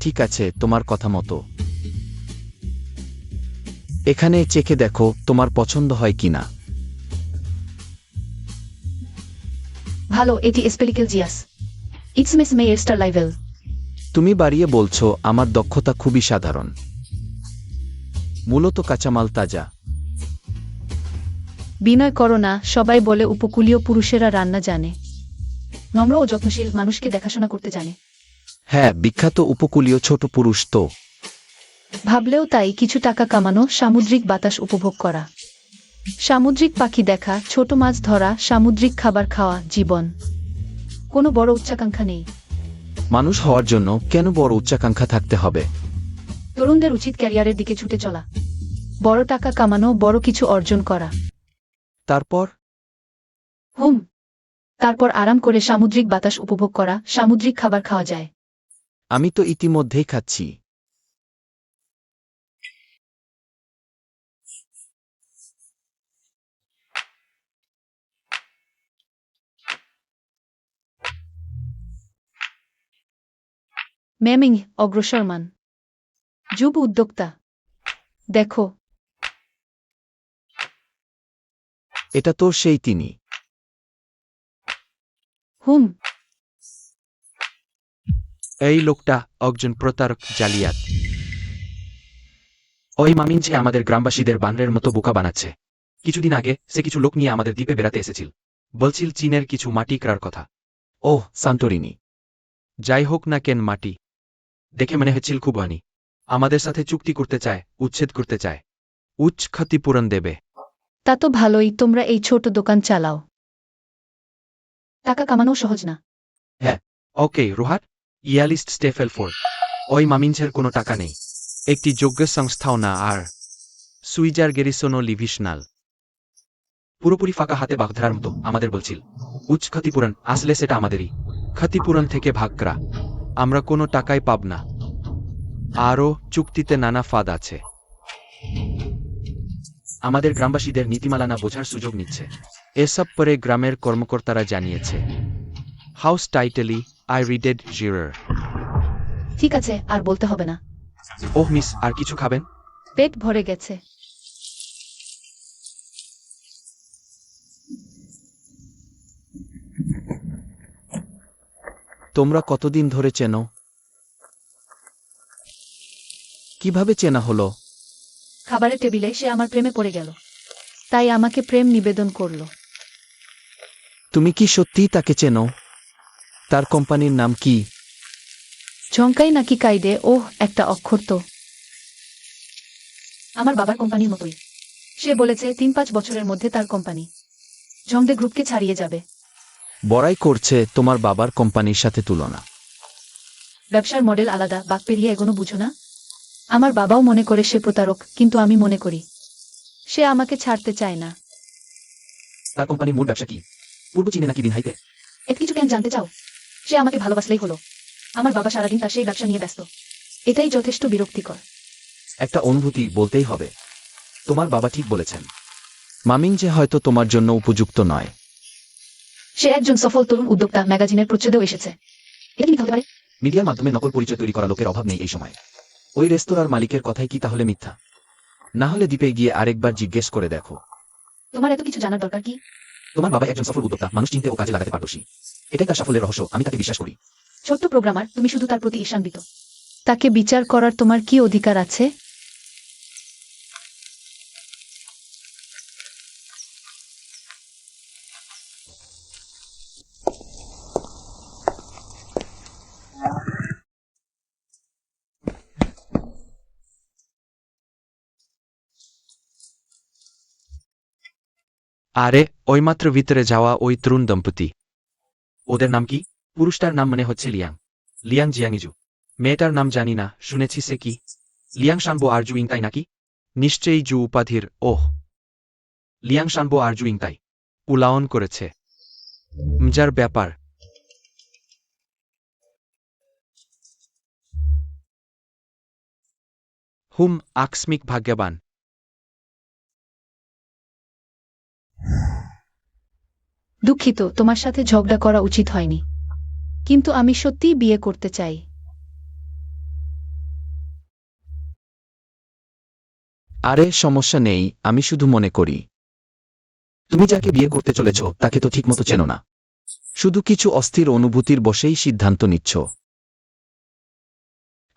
ঠিক আছে, তোমার কথা মতো। এখানে চেখে দেখো তোমার পছন্দ হয় কিনা।
ভালো, এটি স্পেলিকেল জিয়াস। ইটস মিস মে স্টার লাইভেল।
তুমি বাড়িয়ে বলছো, আমার দক্ষতা খুবই সাধারণ। মূলত কাঁচামাল তাজা।
বিনয় করো না, সবাই বলে উপকূলীয় পুরুষেরা রান্না জানে।
নম্র ও যত্নশীল, মানুষকে দেখাশোনা করতে জানে।
হ্যাঁ, বিখ্যাত উপকূলীয় ছোট পুরুষ তো।
ভাবলেও তাই, কিছু টাকা কামানো, সামুদ্রিক বাতাস উপভোগ করা, সামুদ্রিক পাখি দেখা, ছোট মাছ ধরা, সামুদ্রিক খাবার খাওয়া, জীবন।
কোনো বড় উচ্চাকাঙ্ক্ষা নেই।
মানুষ হওয়ার জন্য কেন বড় উচ্চাকাঙ্ক্ষা থাকতে হবে?
তরুণদের উচিত ক্যারিয়ারের দিকে ছুটে চলা।
বড় টাকা কামানো, বড় কিছু অর্জন করা।
তারপর
হুম।
তারপর আরাম করে সামুদ্রিক বাতাস উপভোগ করা, সামুদ্রিক খাবার খাওয়া যায়।
আমি তো ইতিমধ্যেই খাচ্ছি।
মেমিং অগ্রসরমান, যুব উদ্যোক্তা। দেখো,
এটা তোর সেই তিনি।
হুম।
এই লোকটা একজন প্রতারক, জালিয়াত।
ওই মামিন যে আমাদের গ্রামবাসীদের বানরের মতো বোকা বানাচ্ছে। কিছুদিন আগে সে কিছু লোক নিয়ে আমাদের দ্বীপে বেড়াতে এসেছিল।
বলছিল চীনের কিছু মাটি কেনার কথা।
ওহ, সান্টোরিনি।
যাই হোক না কেন, মাটি
দেখে মনে হচ্ছিল খুব আনি।
আমাদের সাথে চুক্তি করতে চায়, উচ্ছেদ করতে চায়, উচ্চ ক্ষতিপূরণ দেবে।
তা তো ভালোই, তোমরা এই ছোট দোকান চালাও।
টাকা কামানো সহজ না।
ওকে রোহাট, ইয়ালিস্ট স্টেফেল ফোর্ড। ওই মামিনছের কোনো টাকা নেই, একটি যোগ্য সংস্থাও না, আর সুইজার গেরিসোনো লিভিশনাল।
পুরোপুরি ফাঁকা হাতে বাগধারার মতো আমাদের বলছিল উচ্চ ক্ষতিপূরণ, আসলে সেটা আমাদেরই।
ক্ষতিপূরণ থেকে ভাগরা আমরা কোনো টাকাই পাব না। আরও চুক্তিতে নানা ফাঁদ আছে।
আমাদের গ্রামবাসীদের নীতিমালা না বোঝার সুযোগ নিচ্ছে।
এসব পরে গ্রামের কর্মকর্তারা জানিয়েছে। হাউস টাইটেলি আই রিডেড জিরার।
ঠিক আছে, আর বলতে হবে না।
ওহ মিস, আর কিছু খাবেন?
পেট ভরে গেছে।
তোমরা কতদিন ধরে চেনো? কিভাবে চেনা হলো?
খাবারের টেবিলে সে আমার প্রেমে পড়ে গেল, তাই আমাকে প্রেম নিবেদন করলো।
তুমি কি সত্যিই তাকে চেনো? তার কোম্পানির নাম কি?
ঝঙ্কাই নাকি কাইডে? ওহ, একটা অক্ষর তো।
আমার বাবার কোম্পানির মতোই।
সে বলেছে 3-5 বছরের মধ্যে তার কোম্পানি ঝংদে গ্রুপকে ছাড়িয়ে যাবে।
বড়াই করছে তোমার বাবার কোম্পানির সাথে তুলনা।
ব্যবসার মডেল আলাদা, বাক পেরিয়ে এগোনো বুঝো না? আমার বাবাও মনে করে সে প্রতারক, কিন্তু আমি মনে করি সে আমাকে ছাড়তে চায় না।
তার কোম্পানির মূল ব্যবসা কি? পূর্ব চীনে নাকি বিনহাইতে?
এত কিছু কেন জানতে চাও? সে আমাকে ভালোবাসলেই হলো। আমার বাবা সারাদিন তার সেই ব্যবসা নিয়ে ব্যস্ত।
এটাই যথেষ্ট বিরক্তিকর।
একটা অনুভূতি বলতেই হবে। তোমার বাবা ঠিক বলেছেন।
মামিং যে হয়তো তোমার জন্য উপযুক্ত নয়।
সে একজন সফল তরুণ উদ্যোক্তা, ম্যাগাজিনের প্রচ্ছদেও এসেছে। এটা কি মিথ্যা হতে পারে?
মিডিয়ার মাধ্যমে নকল পরিচয় তৈরি করা লোকের অভাব নেই এই সময়। ওই রেস্তোরাঁর মালিকের কথাই কি তাহলে মিথ্যা? না হলে দ্বীপে গিয়ে আরেকবার জিজ্ঞেস করে দেখো।
তোমার এত কিছু জানার দরকার কি?
তোমার বাবা একজন সফল উদ্যোক্তা, মানুষ চিনতে ও কাজে লাগাতে পারদর্শী। এটাই তার সাফল্যের রহস্য, আমি তাকে বিশ্বাস করি।
ছোট্ট প্রোগ্রামার, তুমি শুধু তার প্রতি ঈর্ষান্বিত।
তাকে বিচার করার তোমার কি অধিকার আছে?
আরে, ওইমাত্র ভিতরে যাওয়া ওই তরুণ দম্পতি।
ওদের নাম কি? পুরুষটার নাম মনে হচ্ছে লিয়াং। লিয়াং জিয়াংইজু।
মেয়েটার নাম জানি না, শুনেছি সে কি
লিয়াং শানবো আরজু ইংতাই নাকি?
নিশ্চয়ই জু উপাধির। ওহ,
লিয়াং শানবো আরজু ইংতাই।
উলায়ন করেছে। মজার ব্যাপার। আকস্মিক ভাগ্যবান।
দুঃখিত, তোমার সাথে ঝগড়া করা উচিত হয়নি, কিন্তু আমি সত্যিই বিয়ে করতে চাই।
আরে সমস্যা নেই, আমি শুধু মনে করি
তুমি যাকে বিয়ে করতে চলেছ তাকে তো ঠিকমতো চেনো না।
শুধু কিছু অস্থির অনুভূতির বশেই সিদ্ধান্ত নিচ্ছ।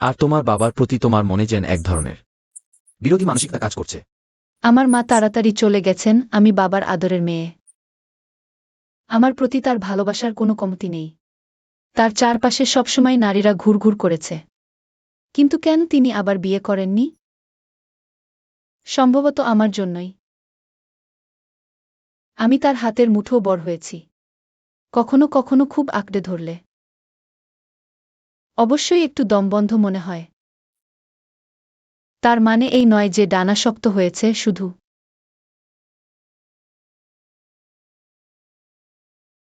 আর তোমার বাবার প্রতি তোমার মনে যেন এক ধরনের বিরোধী মানসিকতা কাজ করছে।
আমার মা তাড়াতাড়ি চলে গেছেন, আমি বাবার আদরের মেয়ে। আমার প্রতি তার ভালোবাসার কোনো কমতি নেই। তার চারপাশে সবসময় নারীরা ঘুরঘুর করেছে। কিন্তু কেন তিনি আবার বিয়ে করেননি? সম্ভবত আমার জন্যই। আমি তার হাতের মুঠো বড় হয়েছি, কখনো কখনো খুব আঁকড়ে ধরলে। অবশ্যই একটু দমবন্ধ মনে হয়। তার মানে এই নয় যে ডানা শক্ত হয়েছে, শুধু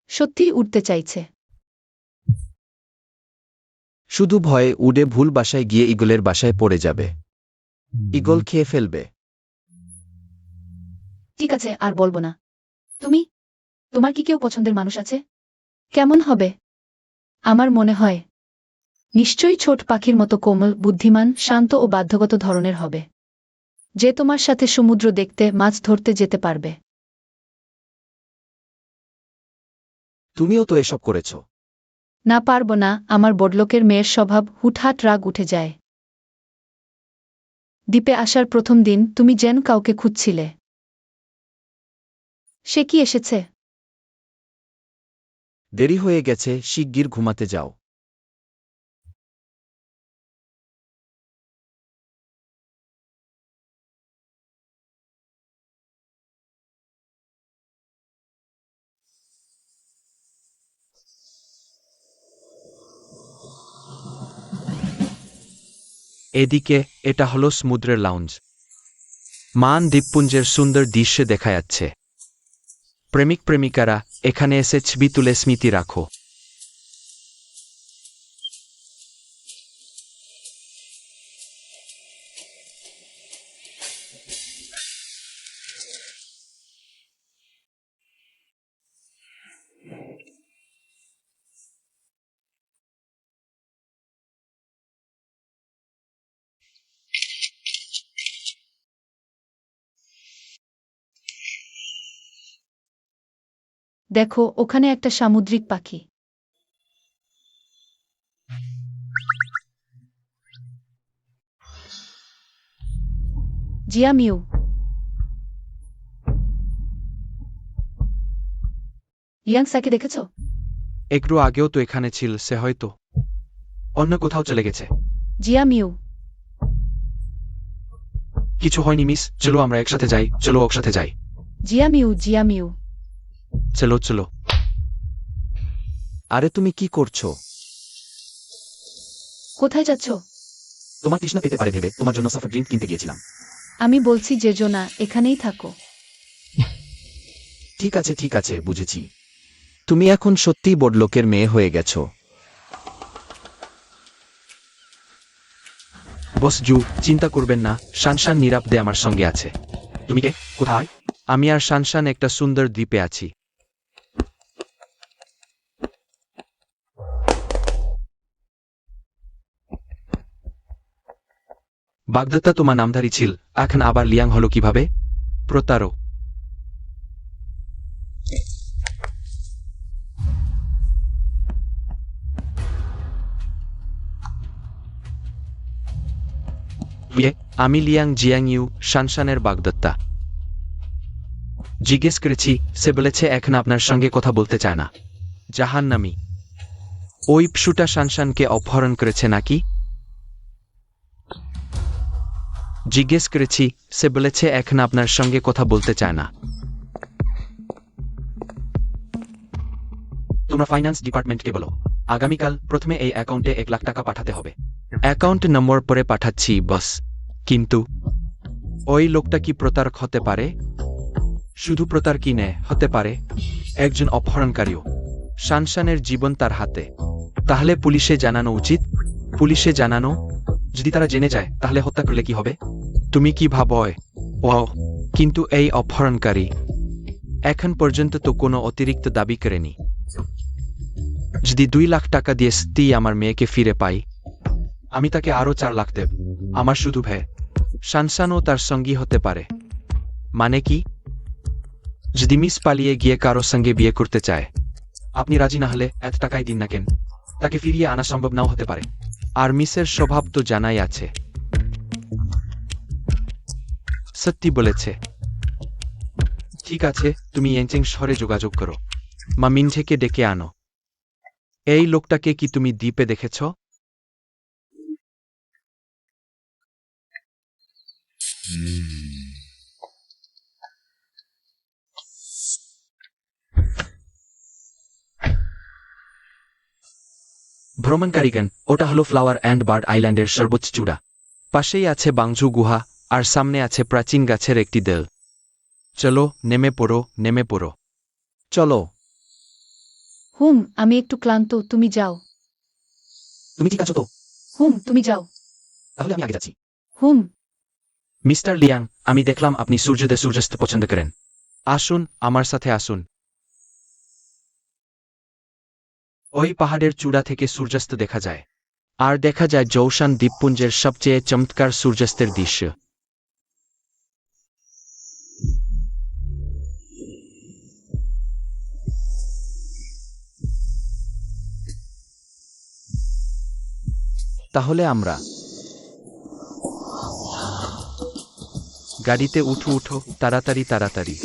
সত্যিই উঠতে চাইছে।
শুধু ভয়ে উড়ে ভুল বাসায় গিয়ে ইগলের বাসায় পড়ে যাবে। ইগল খেয়ে ফেলবে।
ঠিক আছে, আর বলবো না। তুমি, তোমার কি কেউ পছন্দের মানুষ আছে?
কেমন হবে? আমার মনে হয় নিশ্চয়ই ছোট পাখির মতো কোমল, বুদ্ধিমান, শান্ত ও বাধ্যগত ধরনের হবে, যে তোমার সাথে সমুদ্র দেখতে, মাছ ধরতে যেতে পারবে।
তুমিও তো এসব করেছ।
না, পারব না। আমার বড়লোকের মেয়ের স্বভাব, হুটহাট রাগ উঠে যায়। দ্বীপে আসার প্রথম দিন তুমি যেন কাউকে খুঁজছিলে। সে কি এসেছে?
দেরি হয়ে গেছে, শিগগির ঘুমাতে যাও। এদিকে, এটা হলো সমুদ্রের লাউঞ্জ। মান দ্বীপপুঞ্জের সুন্দর দৃশ্যে দেখা যাচ্ছে। প্রেমিক প্রেমিকারা এখানে এসে ছবি তুলে স্মৃতি রাখো।
দেখো, ওখানে একটা সামুদ্রিক পাখি। জিয়া মিউ। ইয়াং স্যাকে দেখেছো?
একটু আগেও তো এখানে ছিল, সে হয়তো
অন্য কোথাও চলে গেছে।
জিয়া মিউ।
কিছু হয়নি মিস, চলো আমরা একসাথে যাই, চলো একসাথে যাই।
Zia mu, Zia mu.
চলো চলো। আরে তুমি কি করছো?
কোথায় যাচ্ছ?
তোমার তৃষ্ণা পেতে পারে ভেবে তোমার জন্য সফট ড্রিঙ্ক কিনতে গিয়েছিলাম।
আমি বলছি যেজো না, এখানেই থাকো।
ঠিক আছে, বুঝেছি।
তুমি এখন সত্যিই বড়লোকের মেয়ে হয়ে গেছো।
বস জু, চিন্তা করবেন না, শানশান নিরাপদে আমার সঙ্গে আছে। তুমি কে? কোথায়?
আমি আর শানশান একটা সুন্দর দ্বীপে আছি।
বাগদত্তা তোমার নামধারী ছিল, এখন আবার লিয়াং হলো কিভাবে?
প্রতারক।
ইয়ে,
আমি লিয়াং জিয়াং ইউ, শানশানের বাগদত্তা।
জিজ্ঞেস করেছি, সে বলেছে এখন আপনার সঙ্গে কথা বলতে চায় না।
জাহান্নামী। ওই পশুটা শানশানকে অপহরণ করেছে নাকি? জিজ্ঞেস করেছি, সে বলেছে এখন আপনার সঙ্গে কথা বলতে চায় না।
তোমরা ফাইন্যান্স ডিপার্টমেন্টকে বলো, আগামীকাল প্রথমে এই অ্যাকাউন্টে 1 লাখ টাকা পাঠাতে হবে।
অ্যাকাউন্ট নম্বর পরে পাঠাচ্ছি বস। কিন্তু ওই লোকটা কি প্রতারক হতে পারে? শুধু প্রতার কি নে, হতে পারে একজন অপহরণকারীও। শানশানের জীবন তার হাতে। তাহলে পুলিশে জানানো উচিত। পুলিশে জানানো?
যদি তারা জেনে যায় তাহলে হত্যা করলে কি হবে?
তুমি কি ভাবো? ও, কিন্তু এই অপহরণকারী এখন পর্যন্ত তো কোনো অতিরিক্ত দাবি করেনি। যদি 2 লাখ টাকা দিয়ে সত্যিই আমার মেয়েকে ফিরে পাই,
আমি তাকে আরো 4 লাখ দেব। আমার শুধু ভয়,
শানশানও তার সঙ্গী হতে পারে। মানে কি? যদি মিস পালিয়ে গিয়ে কারো সঙ্গে বিয়ে করতে চায়?
আপনি রাজি না হলে এত টাকাই দিন না কেন, তাকে ফিরিয়ে আনা সম্ভব নাও হতে পারে।
আর মিসের স্বভাব তো জানাই আছে। সত্যি বলেছে।
ঠিক আছে, তুমি ইয়াংচেং শহরে যোগাযোগ করো।
মা মিনঝেকে ডেকে আনো। এই লোকটাকে কি তুমি দ্বীপে দেখেছ?
ভ্রমণকারীগণ, ওটা হলো ফ্লাওয়ার অ্যান্ড বার্ড আইল্যান্ডের সর্বোচ্চ চূড়া।
পাশেই আছে বাংজু গুহা, আর সামনে আছে প্রাচীন গাছের একটি দেল। চলো, নেমে পড়ো, নেমে পড়ো। চলো।
হুম, আমি একটু ক্লান্ত, তুমি যাও।
তুমি ঠিক আছো তো?
হুম, তুমি যাও।
তাহলে আমি আগে যাচ্ছি।
হুম।
মিস্টার লিয়াং, আমি দেখলাম আপনি সূর্যোদয় সূর্যাস্ত পছন্দ করেন।
আসুন, আমার সাথে আসুন।
ওই পাহাড়ের চূড়া থেকে সূর্যাস্ত দেখা যায়।
আর দেখা যায় জৌশান দ্বীপপুঞ্জের সবচেয়ে চমৎকার সূর্যাস্তের দৃশ্য। তাহলে আমরা গাড়িতে উঠো, উঠো, তাড়াতাড়ি তাড়াতাড়ি।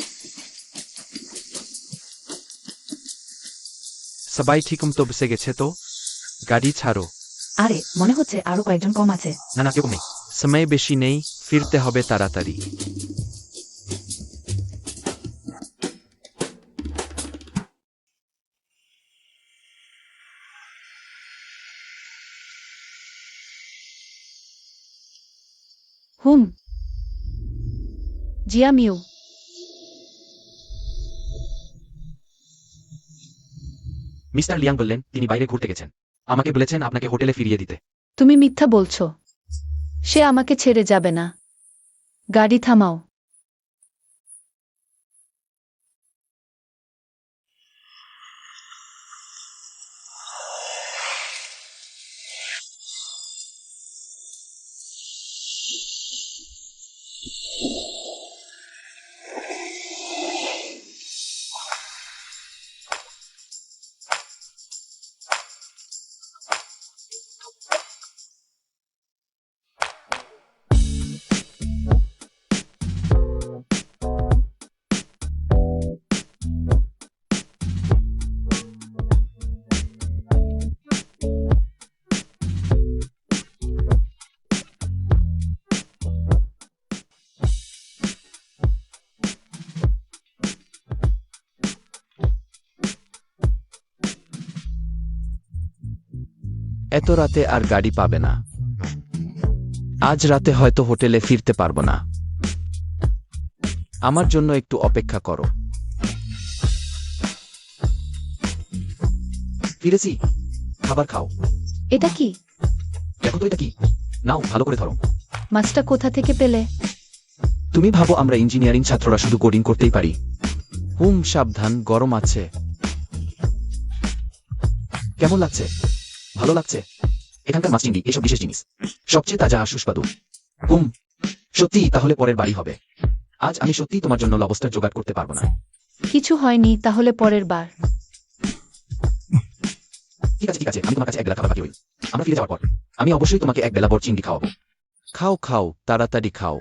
সবাই ঠিকমতো বসে গেছে তো? গাড়ি ছাড়ো।
আরে মনে হচ্ছে আরো কয়েকজন কম আছে।
না কেউ নেই।
সময় বেশি নেই, ফিরতে হবে তাড়াতাড়ি।
হুম। জিয়া মিউ।
মিস্টার লিয়াং বললেন তিনি বাইরে ঘুরতে গেছেন। আমাকে বলেছেন আপনাকে হোটেলে ফিরিয়ে দিতে।
তুমি মিথ্যা বলছো। সে আমাকে ছেড়ে যাবে না। গাড়ি থামাও।
এত রাতে আর গাড়ি পাবে না। আজ রাতে হয়তো হোটেলে ফিরতে পারবো না। আমার জন্য একটু অপেক্ষা করো।
ফিরেছি, খাবার খাও।
এটা কি?
দেখো তো এটা কি। নাও, ভালো করে ধরো।
মাছটা কোথা থেকে পেলে?
তুমি ভাবো আমরা ইঞ্জিনিয়ারিং ছাত্ররা শুধু কোডিং করতেই পারি?
সাবধান, গরম আছে।
কেমন লাগছে? ভালো লাগছে? এখানকার মাছ চিংড়ি এসব বিশেষ জিনিস, সবচেয়ে তাজা আর সুস্বাদু। সত্যি? তাহলে পরের বাড়ি হবে। আজ আমি সত্যি তোমার জন্য লবস্টার জোগাড় করতে পারবো না।
কিছু হয়নি, তাহলে পরের বার।
ঠিক আছে ঠিক আছে, আমি তোমার কাছে এক বেলা খাবার বাকি হই। আমরা ফিরে যাওয়ার পর আমি অবশ্যই তোমাকে এক বেলা পর চিংড়ি খাওয়াবো।
খাও খাও, তাড়াতাড়ি খাও।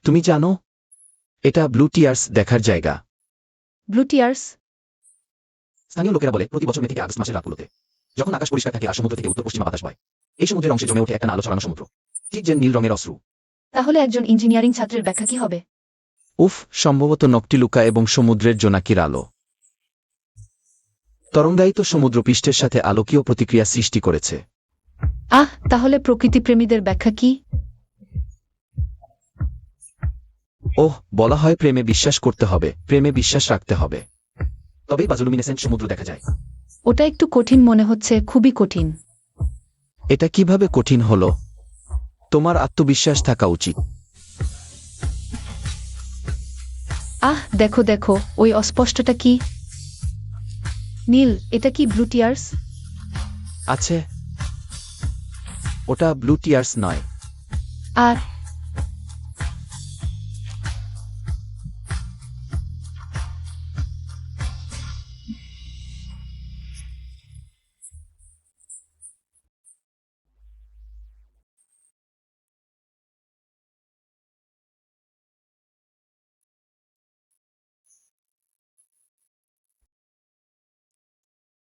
তুমি জানো, এটা ব্লু টিয়ার্স দেখার জায়গা।
Blue tears?
স্থানীয় লোকেরা বলে প্রতি বছর মে থেকে আগস্ট মাসের রাতগুলোতে যখন আকাশ পরিষ্কার থাকে আর সমুদ্র থেকে উত্তর পশ্চিমা বাতাস বয়, এই সমুদ্রের অংশে জমে ওঠে একটা আলো ছড়ানো সমুদ্র, ঠিক যে নীল রঙের অশ্রু।
তাহলে একজন ইঞ্জিনিয়ারিং ছাত্রের ব্যাখ্যা কি হবে?
সম্ভবত নকটিলুকা এবং সমুদ্রের জোনাকির আলো।
তরঙ্গায়িত সমুদ্রপৃষ্ঠের সাথে আলোকীয় প্রতিক্রিয়া সৃষ্টি করেছে।
তাহলে প্রকৃতিপ্রেমীদের ব্যাখ্যা কি?
বলা হয় প্রেমে বিশ্বাস করতে হবে, প্রেমে বিশ্বাস রাখতে হবে, তবেই বাজুলুমিনেসেন্ট সমুদ্র দেখা যায়।
ওটা একটু কঠিন মনে হচ্ছে, খুবই কঠিন।
এটা কিভাবে কঠিন হলো? তোমার আত্মবিশ্বাস থাকা উচিত।
দেখো দেখো, ওই অস্পষ্টটা কি? নীল, এটা কি ব্লু টিয়ার্স?
আছে। ওটা ব্লু টিয়ার্স নয়।
আর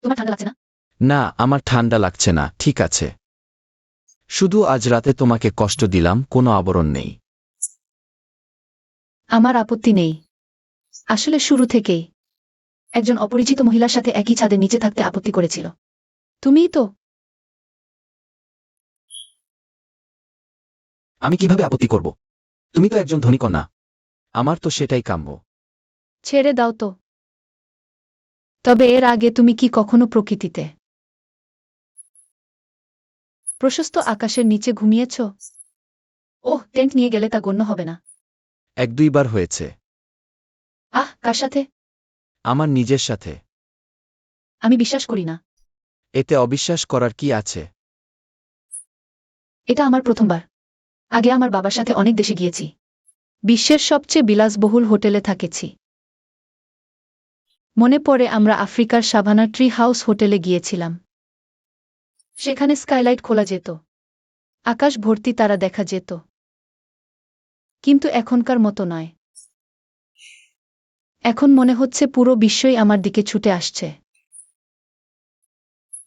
তোমার ঠান্ডা লাগছে না?
না, আমার ঠান্ডা লাগছে না, ঠিক আছে। শুধু আজ রাতে তোমাকে কষ্ট দিলাম, কোনো আবরণ নেই।
আমার আপত্তি নেই। আসলে শুরু থেকেই
একজন অপরিচিত মহিলার সাথে একই ছাদের নিচে থাকতে আপত্তি করেছিল।
তুমিই তো।
আমি কিভাবে আপত্তি করব? তুমি তো একজন ধনী কন্যা।
আমার তো সেটাই কাম্য।
ছেড়ে দাও তো। তবে এর আগে তুমি কি কখনো প্রকৃতিতে প্রশস্ত আকাশের নিচে ঘুমিয়েছ?
টেন্ট নিয়ে গেলে তা গণ্য হবে না।
1-2 বার হয়েছে।
কার সাথে?
আমার নিজের সাথে।
আমি বিশ্বাস করি না।
এতে অবিশ্বাস করার কি আছে?
এটা আমার প্রথমবার। আগে আমার বাবার সাথে অনেক দেশে গিয়েছি।
বিশ্বের সবচেয়ে বিলাসবহুল হোটেলে থাকেছি। মনে পড়ে আমরা আফ্রিকার সাভানা ট্রি হাউস হোটেলে গিয়েছিলাম। সেখানে স্কাইলাইট খোলা যেত, আকাশ ভর্তি তারা দেখা যেত। কিন্তু এখনকার মতো নয়। এখন মনে হচ্ছে পুরো বিশ্বই আমার দিকে ছুটে আসছে।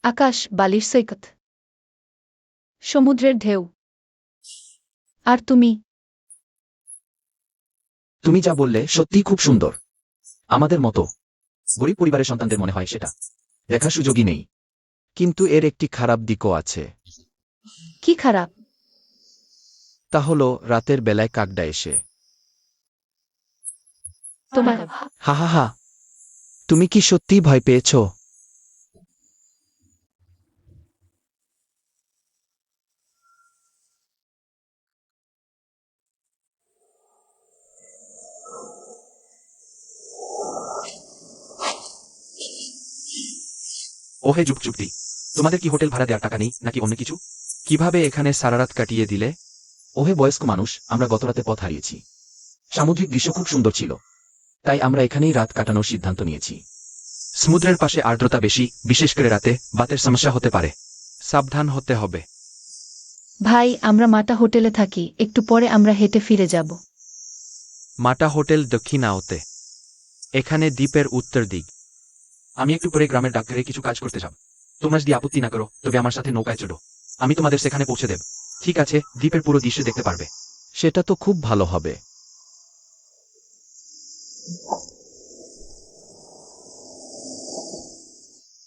আকাশ, বালির সৈকত, সমুদ্রের ঢেউ, আর তুমি।
তুমি যা বললে সত্যিই খুব সুন্দর। আমাদের মতো গরিব পরিবারের সন্তানদের মনে হয় সেটা দেখার সুযোগই নেই।
কিন্তু এর একটি খারাপ দিকও আছে।
কি খারাপ?
তা হলো রাতের বেলায় কাকডা এসে।
তোমার
হা হা হা, তুমি কি সত্যিই ভয় পেয়েছ?
ওহে যুক্তি, তোমাদের কি হোটেল ভাড়া দেওয়ার টাকা নেই নাকি অন্য কিছু?
কিভাবে এখানে সারারাত কাটিয়ে দিলে?
ওহে বয়স্ক মানুষ, আমরা গতরাতে পথ হারিয়েছি। সামুদ্রিক দৃশ্য খুব সুন্দর ছিল, তাই আমরা এখানেই রাত কাটানোর সিদ্ধান্ত নিয়েছি। সমুদ্রের পাশে আর্দ্রতা বেশি, বিশেষ করে রাতে বাতের সমস্যা হতে পারে।
সাবধান হতে হবে।
ভাই, আমরা মাটা হোটেলে থাকি, একটু পরে আমরা হেঁটে ফিরে যাব।
মাটা হোটেল দক্ষিণাওতে। এখানে দ্বীপের উত্তর দিক।
আমি একটু পরে গ্রামের ডাক্তারে কিছু কাজ করতে যাব। তোমরা যদি আপত্তি না করো তবে আমার সাথে নৌকায় চড়ো, আমি তোমাদের সেখানে পৌঁছে দেব। ঠিক আছে, দ্বীপের পুরো দৃশ্য দেখতে পারবে।
সেটা তো খুব ভালো হবে।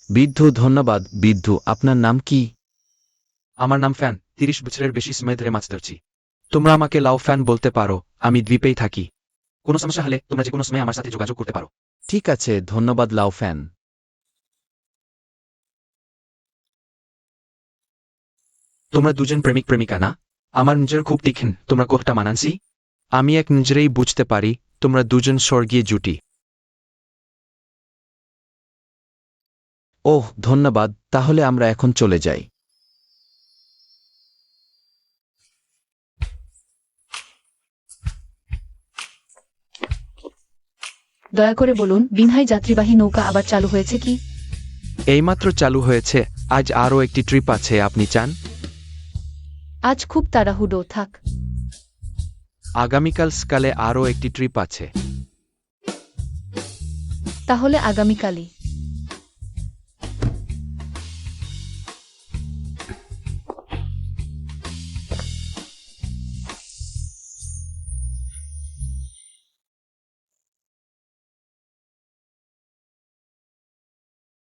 বিদ্ধু, ধন্যবাদ। বিদ্ধু, আপনার নাম কি?
আমার নাম ফ্যান, 30 বছরের বেশি সময় ধরে মাছ ধরছি।
তোমরা আমাকে লাউ ফ্যান বলতে পারো, আমি দ্বীপেই থাকি।
কোনো সমস্যা হলে তোমরা যে কোনো সময় আমার সাথে যোগাযোগ করতে পারো।
ঠিক আছে, ধন্যবাদ লাউ ফ্যান।
তোমরা দুজন প্রেমিক প্রেমিকা না? আমার নিজের খুব তীক্ষ্ণ, তোমরা কোনটা মানানসি?
আমি এক নিজেই বুঝতে পারি, তোমরা দুজন স্বর্গীয় জুটি। ওহ, ধন্যবাদ। তাহলে আমরা এখন চলে যাই।
দয়া করে বলুন বিনহাই যাত্রীবাহী নৌকা আবার চালু হয়েছে কি?
এইমাত্র চালু হয়েছে, আজ আরও একটি ট্রিপ আছে, আপনি চান?
আজ খুব তাড়াহুড়ো, থাক।
আগামীকাল সকালে আরও একটি ট্রিপ আছে।
তাহলে আগামীকালই।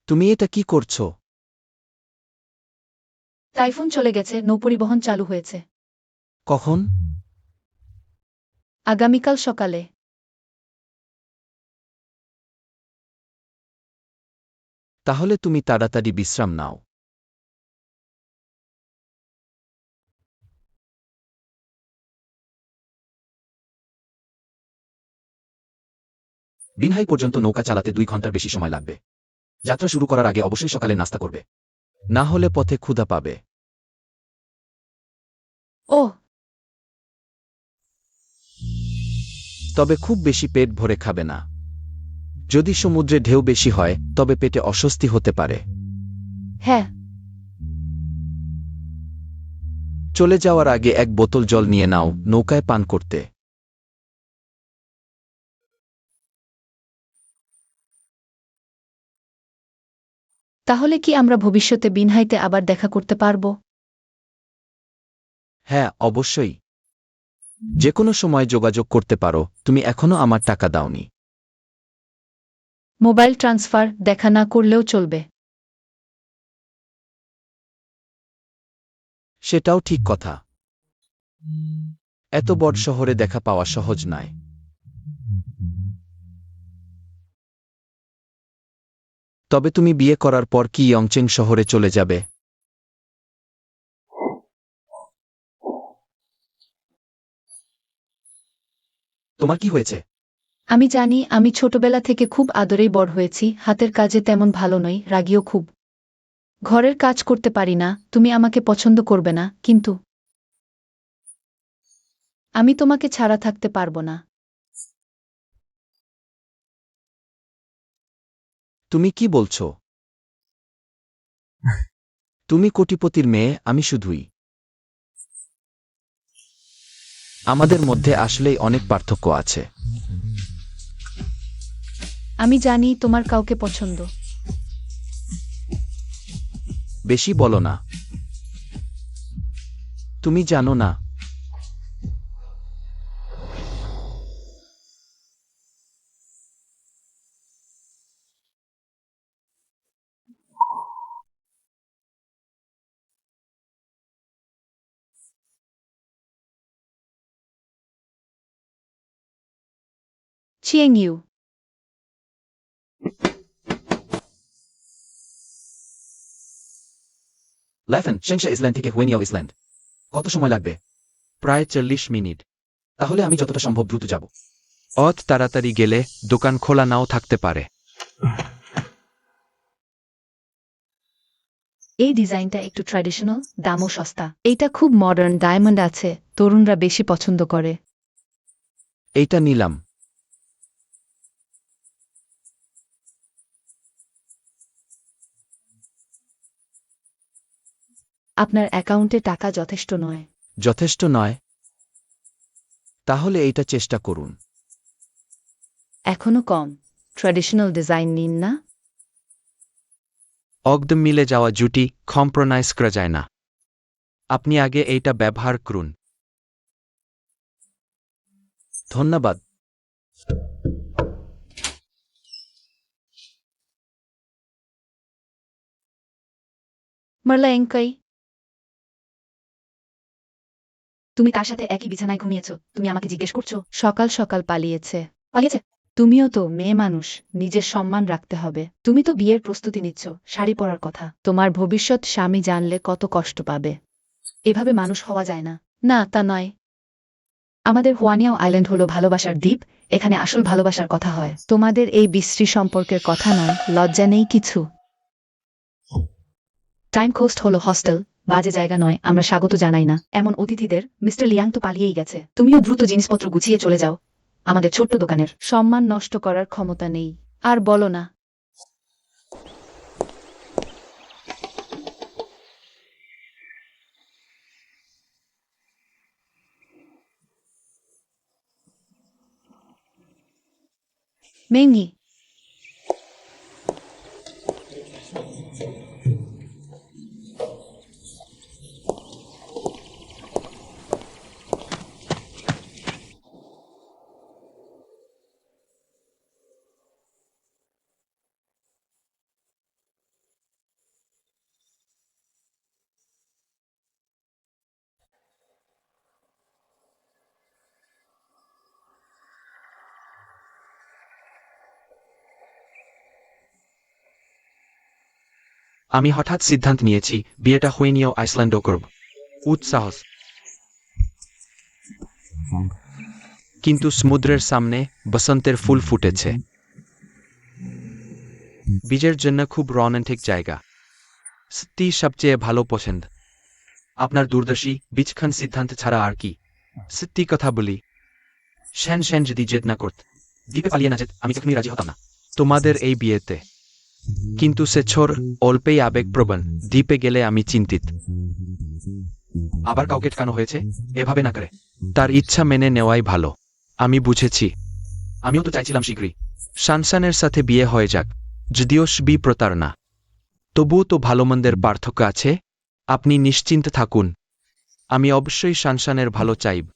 তুমি এটা কি করছো?
টাইফুন চলে গেছে, নৌপরিবহন চালু হয়েছে।
কখন?
আগামীকাল সকালে।
তাহলে তুমি তাড়াতাড়ি বিশ্রাম নাও।
বিনহাই পর্যন্ত নৌকা চালাতে 2 ঘন্টার বেশি সময় লাগবে। যাত্রা শুরু করার আগে অবশ্যই সকালে নাস্তা করবে।
না হলে পথে ক্ষুধা পাবে।
ওহ,
তবে খুব বেশি পেট ভরে খাবে না। যদি সমুদ্রে ঢেউ বেশি হয় তবে পেটে অস্বস্তি হতে পারে।
হ্যাঁ।
চলে যাওয়ার আগে 1 বোতল জল নিয়ে নাও, নৌকায় পান করতে।
তাহলে কি আমরা ভবিষ্যতে বিনহাইতে আবার দেখা করতে পারব?
হ্যাঁ, অবশ্যই। যে কোনো সময় যোগাযোগ করতে পারো। তুমি এখনো আমার টাকা দাওনি।
মোবাইল ট্রান্সফার দেখা না করলেও চলবে।
সেটাও ঠিক কথা। এত বড় শহরে দেখা পাওয়া সহজ নয়। তবে তুমি বিয়ে করার পর কি ইয়ংচেং শহরে চলে যাবে?
তোমার কি হয়েছে?
আমি জানি আমি ছোটবেলা থেকে খুব আদরেই বড় হয়েছি, হাতের কাজে তেমন ভালো নই, রাগিও খুব। ঘরের কাজ করতে পারি না, তুমি আমাকে পছন্দ করবে না, কিন্তু আমি তোমাকে ছাড়া থাকতে পারবো না।
তুমি কি বলছো? তুমি কোটিপতির মেয়ে, আমি শুধুই। আমাদের মধ্যে আসলেই অনেক পার্থক্য আছে।
আমি জানি তোমার কাউকে পছন্দ।
বেশি বলো না। তুমি জানো না।
চিয়েং ইউ।
লাইফেন, শেংশা ইসল্যান্ড থেকে হুয়েনিয়াও ইসল্যান্ড কত সময় লাগবে?
প্রায় 40 মিনিট।
তাহলে আমি যতটা সম্ভব দ্রুত যাব।
অত তাড়াতাড়ি গেলে দোকান খোলা নাও থাকতে পারে।
এই ডিজাইনটা একটু ট্র্যাডিশনাল, দামও সস্তা। এইটা খুব মডার্ন, ডায়মন্ড আছে, তরুণরা বেশি পছন্দ করে।
এইটা নিলাম।
আপনার অ্যাকাউন্টে টাকা যথেষ্ট নয়।
যথেষ্ট নয়? তাহলে এইটা চেষ্টা করুন।
এখনো কম। ট্র্যাডিশনাল ডিজাইন নিন না।
একদম মিলে যাওয়া জুটি কম্প্রোমাইজ করা যায় না। আপনি আগে এইটা ব্যবহার করুন।
ধন্যবাদ।
মারলা এঙ্কাই,
তুমি তার সাথে একই বিছানায় ঘুমিয়েছো, তুমি আমাকে জিজ্ঞেস করছো?
সকাল সকাল পালিয়েছে।
পালিয়েছে?
তুমিও তো মেয়ে মানুষ, নিজের সম্মান রাখতে হবে।
তুমি তো বিয়ের প্রস্তুতি নিচ্ছ, শাড়ি পরার কথা।
তোমার ভবিষ্যৎ স্বামী জানলে কত কষ্ট পাবে।
এভাবে মানুষ হওয়া যায় না।
না, তা নয়।
আমাদের হুয়ানিয়াও আইল্যান্ড হলো ভালোবাসার দ্বীপ, এখানে আসল ভালোবাসার কথা হয়।
তোমাদের এই বিশ্রী সম্পর্কের কথা নয়, লজ্জা নেই কিছু।
টাইম কোস্ট হলো হস্টেল, বাজে জায়গা নয়, আমরা স্বাগত জানাই না এমন অতিথিদের। মিস্টার লিয়াং তো পালিয়েই গেছে, তুমিও দ্রুত জিনিসপত্র গুছিয়ে চলে যাও আমাদের ছোট্ট দোকানের।
সম্মান নষ্ট করার ক্ষমতা নেই। আর বলো না। মেঙ্গি,
আমি হঠাৎ সিদ্ধান্ত নিয়েছি বিয়েটা হুইনিয়াও আইসল্যান্ডও করব। উৎসাহস। কিন্তু সমুদ্রের সামনে বসন্তের ফুল ফুটেছে। বীজের জন্য খুব রোমান্টিক জায়গা। সত্যি সবচেয়ে ভালো পছন্দ। আপনার দূরদর্শী বিচক্ষণ সিদ্ধান্ত ছাড়া আর কি। সত্যি কথা বলি, শ্যান শ্যান যদি জেদ না করত, দ্বীপে পালিয়ে না যেত, আমি কখনই রাজি হতাম না তোমাদের এই বিয়েতে। কিন্তু সে ছোর অল্পেই আবেগপ্রবণ। দ্বীপে গেলে আমি চিন্তিত।
আবার কাউকে ঠকানো হয়েছে? এভাবে না করে।
তার ইচ্ছা মেনে নেওয়াই ভালো। আমি বুঝেছি।
আমিও তো চাইছিলাম শীঘ্রই।
শানশানের সাথে বিয়ে হয়ে যাক, যদিও সবই প্রতারণা। তবুও তো ভালো মন্দের পার্থক্য আছে। আপনি নিশ্চিন্ত থাকুন, আমি অবশ্যই শানশানের ভালো চাইব।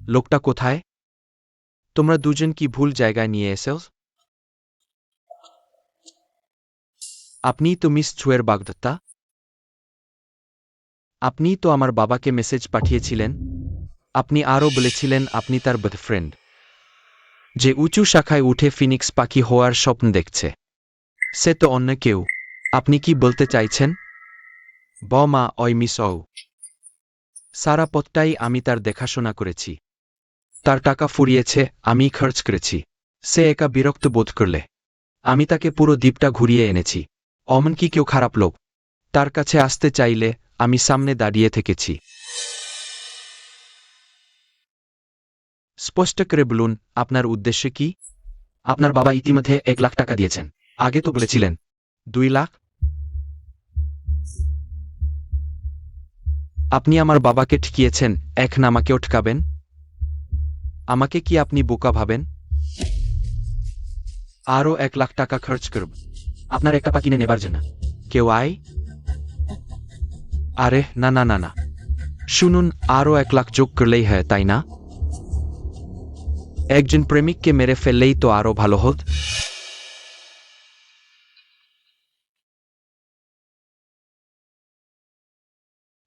লোকটা কোথায়? তোমরা দুজন কি ভুল জায়গায় নিয়ে এসেছ? আপনিই তো মিস ছুয়ের বাগদত্তা। আপনিই তো আমার বাবাকে মেসেজ পাঠিয়েছিলেন। আপনি আরও বলেছিলেন আপনি তার বয়ফ্রেন্ড, যে উঁচু শাখায় উঠে ফিনিক্স পাখি হওয়ার স্বপ্ন দেখছে। সে তো অন্য কেউ। আপনি কি বলতে চাইছেন? বমা, ওই মিস ও। সারা পথটাই আমি তার দেখাশোনা করেছি। তার টাকা ফুরিয়েছে, আমি খরচ করেছি। সে একা বিরক্ত বোধ করলে আমি তাকে পুরো দ্বীপটা ঘুরিয়ে এনেছি। অমন কি কেউ খারাপ লোক? তার কাছে আসতে চাইলে আমি সামনে দাঁড়িয়ে থেকেছি। স্পষ্ট করে বলুন, আপনার উদ্দেশ্য কি?
আপনার বাবা ইতিমধ্যে 1 লাখ টাকা দিয়েছেন। আগে তো বলেছিলেন
2 লাখ? আপনি আমার বাবাকে ঠকিয়েছেন, এখন আমাকেও ঠকাবেন? আমাকে কি আপনি বোকা ভাবেন? আরও 1 লাখ টাকা খরচ করব
আপনার একটা পা কিনে নেবার জন্য।
কেউ আয়? আরে না না না না, শুনুন, আরও 1 লাখ যোগ করলেই হয়, তাই না? একজন প্রেমিককে মেরে ফেললেই তো আরও ভালো হত।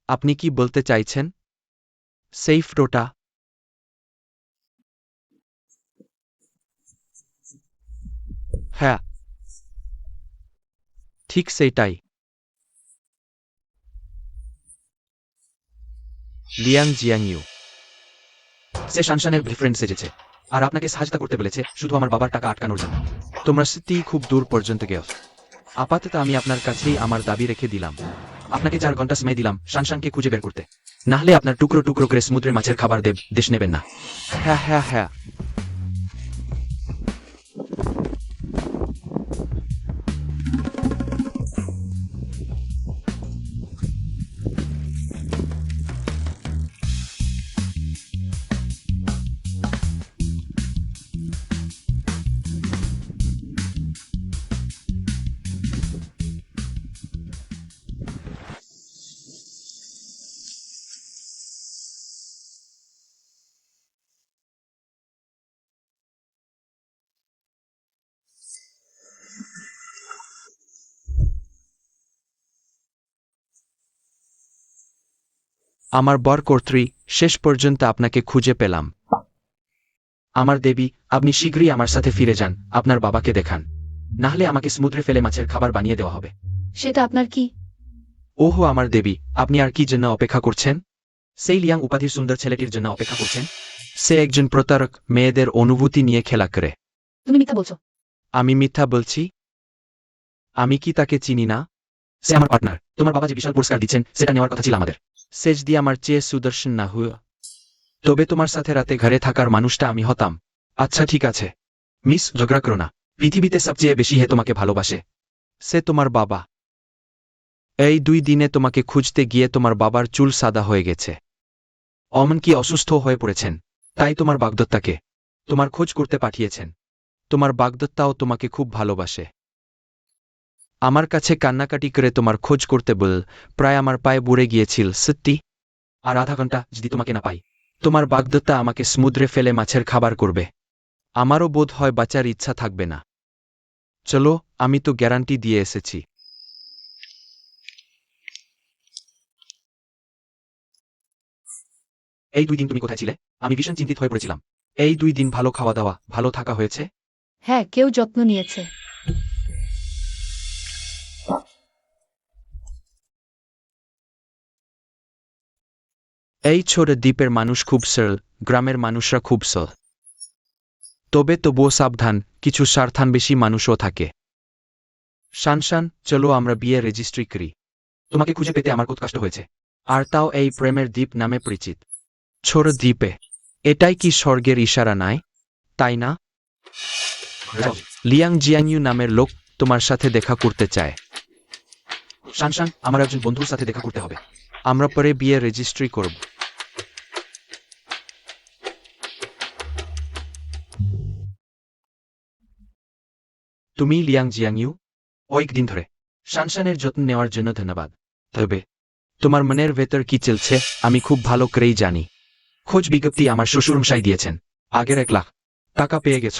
আপনি কি বলতে চাইছেন? Safe rota? হ্যাঁ, ঠিক সেইটাই। লিয়াং জিয়াংইউ।
সে শানশানের ফ্রেন্ড সেজেছে আর আপনাকে সাহায্য করতে বলেছে শুধু আমার বাবার টাকা আটকানোর জন্য।
তোমরা সত্যিই খুব দূর পর্যন্ত গেছ। আপাতত আমি আপনার কাছেই আমার দাবি রেখে দিলাম।
আপনাকে 4 ঘন্টা সময় দিলাম শানশানকে খুঁজে বের করতে, না হলে আপনার টুকরো টুকরো করে সমুদ্রের মাছের খাবার দেশ নেবেন না।
হ্যাঁ হ্যাঁ হ্যাঁ। আমার বর কর্ত্রী, শেষ পর্যন্ত আপনাকে খুঁজে পেলাম।
আমার দেবী, আপনি শীঘ্রই আমার সাথে ফিরে যান, আপনার বাবাকে দেখান, না হলে আমাকে সমুদ্রে ফেলে মাছের খাবার বানিয়ে দেওয়া হবে।
সেটা আপনার কি?
ওহো আমার দেবী, আপনি আর কি জন্য অপেক্ষা করছেন?
সেই লিয়াং উপাধির সুন্দর ছেলেটির জন্য অপেক্ষা করছেন।
সে একজন প্রতারক, মেয়েদের অনুভূতি নিয়ে খেলা করে।
তুমি মিথ্যা বলছো।
আমি মিথ্যা বলছি? আমি কি তাকে চিনি না?
সে আমার পার্টনার। তোমার বাবা যে বিশাল পুরস্কার দিচ্ছেন সেটা নেওয়ার কথা ছিল আমাদের।
সেজ দিয়ে আমার চেয়ে সুদর্শন না হুয়া, তবে তোমার সাথে রাতে ঘরে থাকার মানুষটা আমি হতাম।
আচ্ছা ঠিক আছে মিস, ঝগড়া করো না। পৃথিবীতে সবচেয়ে বেশি হে তোমাকে ভালোবাসে।
সে তোমার বাবা। এই 2 দিনে তোমাকে খুঁজতে গিয়ে তোমার বাবার চুল সাদা হয়ে গেছে।
অমন কি অসুস্থ হয়ে পড়েছেন, তাই তোমার বাগদত্তাকে তোমার খোঁজ করতে পাঠিয়েছেন।
তোমার বাগদত্তাও তোমাকে খুব ভালোবাসে। আমার কাছে কান্নাকাটি করে তোমার খোঁজ করতে বল, প্রায় আমার পায়ে বুড়ে গিয়েছিল সত্যি।
আর আধা ঘন্টা যদি তোমাকে না পাই,
তোমার বাগদত্তা আমাকে সমুদ্রে ফেলে মাছের খাবার করবে। আমারও বোধ হয় বাঁচার ইচ্ছা থাকবে না। চলো, আমি তো গ্যারান্টি দিয়ে এসেছি।
এই 2 দিন তুমি কোথায় ছিলে? আমি ভীষণ চিন্তিত হয়ে পড়েছিলাম।
এই 2 দিন ভালো খাওয়া দাওয়া, ভালো থাকা হয়েছে?
হ্যাঁ, কেউ যত্ন নিয়েছে।
এই ছোট দ্বীপের মানুষ খুব সরল, গ্রামের মানুষরা খুব সৎ। তবে তবুও সাবধান, কিছু স্বার্থান্বেষী মানুষও থাকে। শানশান, চলো আমরা বিয়ে রেজিস্ট্রি করি।
তোমাকে খুঁজে পেতে আমার কত কষ্ট হয়েছে।
আর তাও এই প্রেমের দ্বীপ নামে পরিচিত ছোট দ্বীপে। এটাই কি স্বর্গের ইশারা নয়, তাই না?
যাও।
লিয়াং জিয়াংইউ নামের লোক তোমার সাথে দেখা করতে চায়।
শানশান, আমার একজন বন্ধুর সাথে দেখা করতে হবে।
আমরা পরে বিয়ে রেজিস্ট্রি করব।
তুমি লিয়াং জিয়াংইউ? কয়েক দিন ধরে শানশানের যত্ন নেওয়ার জন্য ধন্যবাদ।
তবে তোমার মনের ভেতর কি চলছে আমি খুব ভালো করেই জানি।
খোঁজ বিজ্ঞপ্তি আমার শ্বশুরমশাই দিয়েছেন। আগের 1 লাখ টাকা পেয়ে গেছ।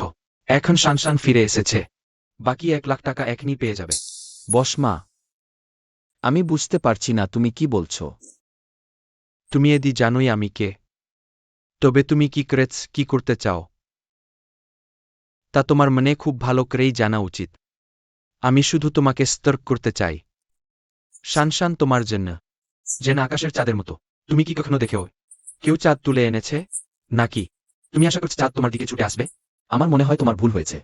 এখন শানশান ফিরে এসেছে, বাকি 1 লাখ টাকা এখনই পেয়ে যাবে।
বসমা, আমি বুঝতে পারছি না তুমি কি বলছো। তুমি এদি জানোই আমি কে। তবে তুমি কি করতে চাও তা তোমার মনে খুব ভালো করেই জানা উচিত। আমি শুধু তোমাকে সতর্ক করতে চাই। শানশান তোমার জন্য
যেন আকাশের চাঁদের মতো। তুমি কি কখনো দেখেও
কেউ চাঁদ তুলে এনেছে নাকি?
তুমি আশা করছো চাঁদ তোমার দিকে ছুটে আসবে? আমার মনে হয় তোমার ভুল হয়েছে।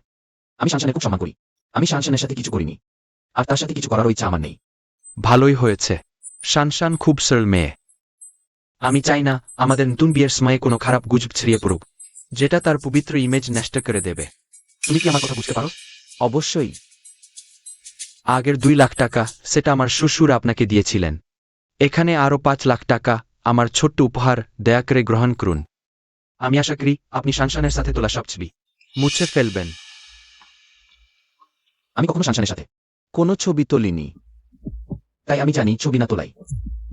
আমি শানশানের খুব সম্মান করি। আমি শানশানের সাথে কিছু করিনি, আর তার সাথে কিছু করারও ইচ্ছা আমার নেই।
ভালোই হয়েছে। শানশান খুব সরল মেয়ে। আমি চাই না আমাদের নতুন বিয়ের সময় কোনো খারাপ গুজব ছড়িয়ে পড়ুক, যেটা তার পবিত্র ইমেজ নষ্ট করে দেবে।
তুমি কি আমার কথা বুঝতে পারো?
অবশ্যই। আগের 2 লাখ টাকা সেটা আমার শ্বশুর আপনাকে দিয়েছিলেন। এখানে আরও 5 লাখ টাকা আমার ছোট্ট উপহার, দয়া করে গ্রহণ করুন।
আমি আশা করি আপনি শানশানের সাথে তোলা সব ছবি
মুছে ফেলবেন।
আমি কখনো শানশানের সাথে
কোনো ছবি তুলিনি।
তাই আমি জানি ছবি না তোলাই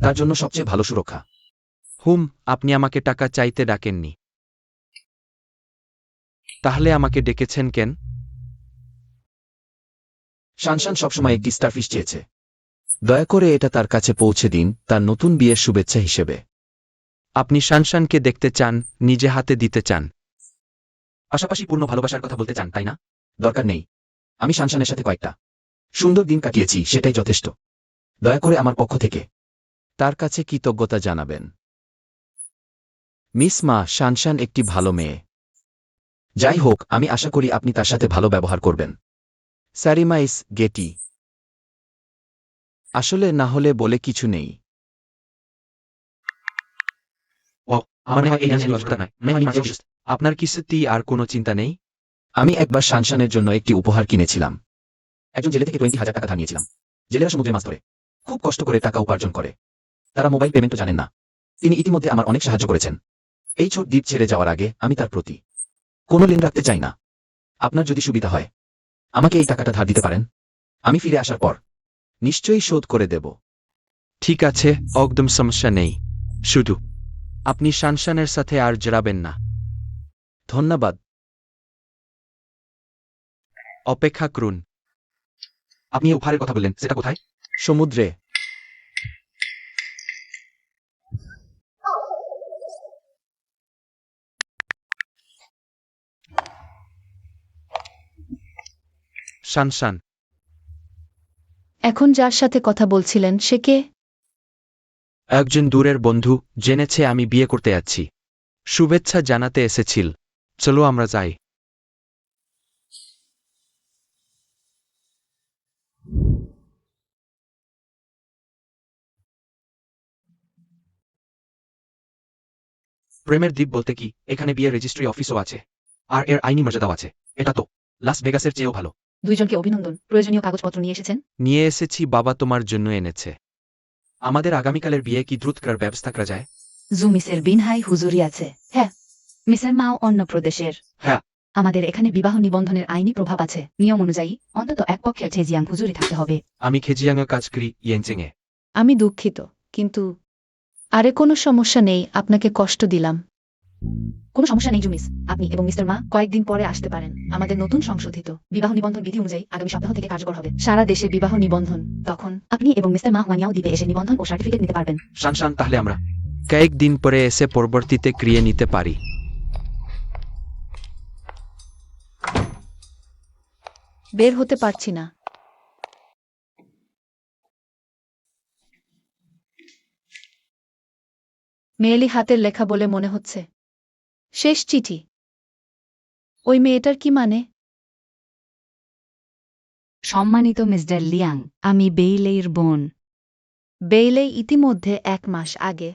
তার জন্য সবচেয়ে ভালো সুরক্ষা।
আপনি আমাকে টাকা চাইতে ডাকেননি, তাহলে আমাকে ডেকেছেন কেন?
শানশান সবসময় একটি স্টারফিশ চেয়েছে। দয়া করে এটা তার কাছে পৌঁছে দিন, তার নতুন বিয়ের শুভেচ্ছা হিসেবে।
আপনি শানশানকে দেখতে চান, নিজে হাতে দিতে চান।
পাশাপাশি পূর্ণ ভালোবাসার কথা বলতে চান, তাই না? দরকার নেই। আমি শানশানের সাথে কয়েকটা সুন্দর দিন কাটিয়েছি, সেটাই যথেষ্ট। দয়া করে আমার পক্ষ থেকে
তার কাছে কৃতজ্ঞতা জানাবেন। মিস মা, শানশান একটি ভালো মেয়ে।
যাই হোক, আমি আশা করি আপনি তার সাথে ভালো ব্যবহার করবেন।
স্যারিমাইস গেটি। আসলে না হলে বলে কিছু নেই।
আমার মনে হয় এই নিয়ে লজ্জা নাই।
আপনার কি সত্যি আর কোনো চিন্তা নেই?
আমি একবার শানশানের জন্য একটি উপহার কিনেছিলাম। একজন জেলে থেকে 20,000 টাকা ধার নিয়েছিলাম। জেলেরা সমুদ্রে মাছ ধরে খুব কষ্ট করে টাকা উপার্জন করে। তারা মোবাইল পেমেন্টও জানেন না। তিনি ইতিমধ্যে আমার অনেক সাহায্য করেছেন। এই ছোট দ্বীপ ছেড়ে যাওয়ার আগে আমি তার প্রতি কোনো ঋণ রাখতে চাই না। আপনার যদি সুবিধা হয়, আমাকে এই টাকাটা ধার দিতে পারেন। আমি ফিরে আসার পর
নিশ্চয়ই শোধ করে দেব। ঠিক আছে, একদম সমস্যা নেই। শুধু আপনি শানশানের সাথে আর জড়াবেন না। ধন্যবাদ। অপেক্ষা করুন।
আপনি এই উপহারের কথা বললেন, সেটা কোথায়?
সমুদ্রে। শানশান,
এখন যার সাথে কথা বলছিলেন সে কে?
একজন দূরের বন্ধু, জেনেছে আমি বিয়ে করতে যাচ্ছি। শুভেচ্ছা জানাতে এসেছিল। চলো আমরা যাই।
প্রেমের দ্বীপ বলতে কি, এখানে বিয়ের রেজিস্ট্রি অফিসও আছে, আর এর আইনি মর্যাদাও আছে। এটা তো লাস ভেগাসের চেয়েও ভালো।
দুইজনকে অভিনন্দন। প্রয়োজনীয় কাগজপত্র নিয়ে এসেছেন?
নিয়ে এসেছি, বাবা তোমার জন্য এনেছে।
আমাদের আগামীকালের বিয়ে কি দ্রুত করার ব্যবস্থা করা যায়?
মিসের বিনহাই হুজুরি আছে। হ্যাঁ। মিসের মাও অন্য প্রদেশের।
হ্যাঁ।
আমাদের এখানে বিবাহ নিবন্ধনের আইনি প্রভাব আছে। নিয়ম অনুযায়ী অন্তত এক পক্ষের ঝেজিয়াং হুজুরি থাকতে হবে।
আমি খেজিয়াংয়ে কাজ করি, ইয়েনচেংয়ে।
আমি দুঃখিত, কিন্তু আরে কোনো সমস্যা নেই, আপনাকে কষ্ট দিলাম।
কোনো সমস্যা নেই জুমিস, আপনি এবং মিস্টার মা কয়েকদিন পরে আসতে পারেন। আমাদের নতুন সংশোধিত বিবাহ নিবন্ধন বিধি অনুযায়ী আগামী সপ্তাহ থেকে কার্যকর হবে। সারা দেশে বিবাহ নিবন্ধন। তখন আপনি এবং মিস্টার মা হুয়ানিয়াও দ্বীপে এসে নিবন্ধন ও সার্টিফিকেট নিতে পারবেন।
শানশান, তাহলে আমরা
কয়েকদিন পরে এসে পরবর্তীতে ক্রিয়ে নিতে পারি।
বের হতে পারছি না। মেয়েলি হাতের লেখা বলে মনে হচ্ছে। শেষ চিঠি। ওই মেয়েটার কি মানে?
সম্মানিত মিস্টার লিয়াং, আমি বেইলের বোন।
বেইলে ইতিমধ্যে 1 মাস আগে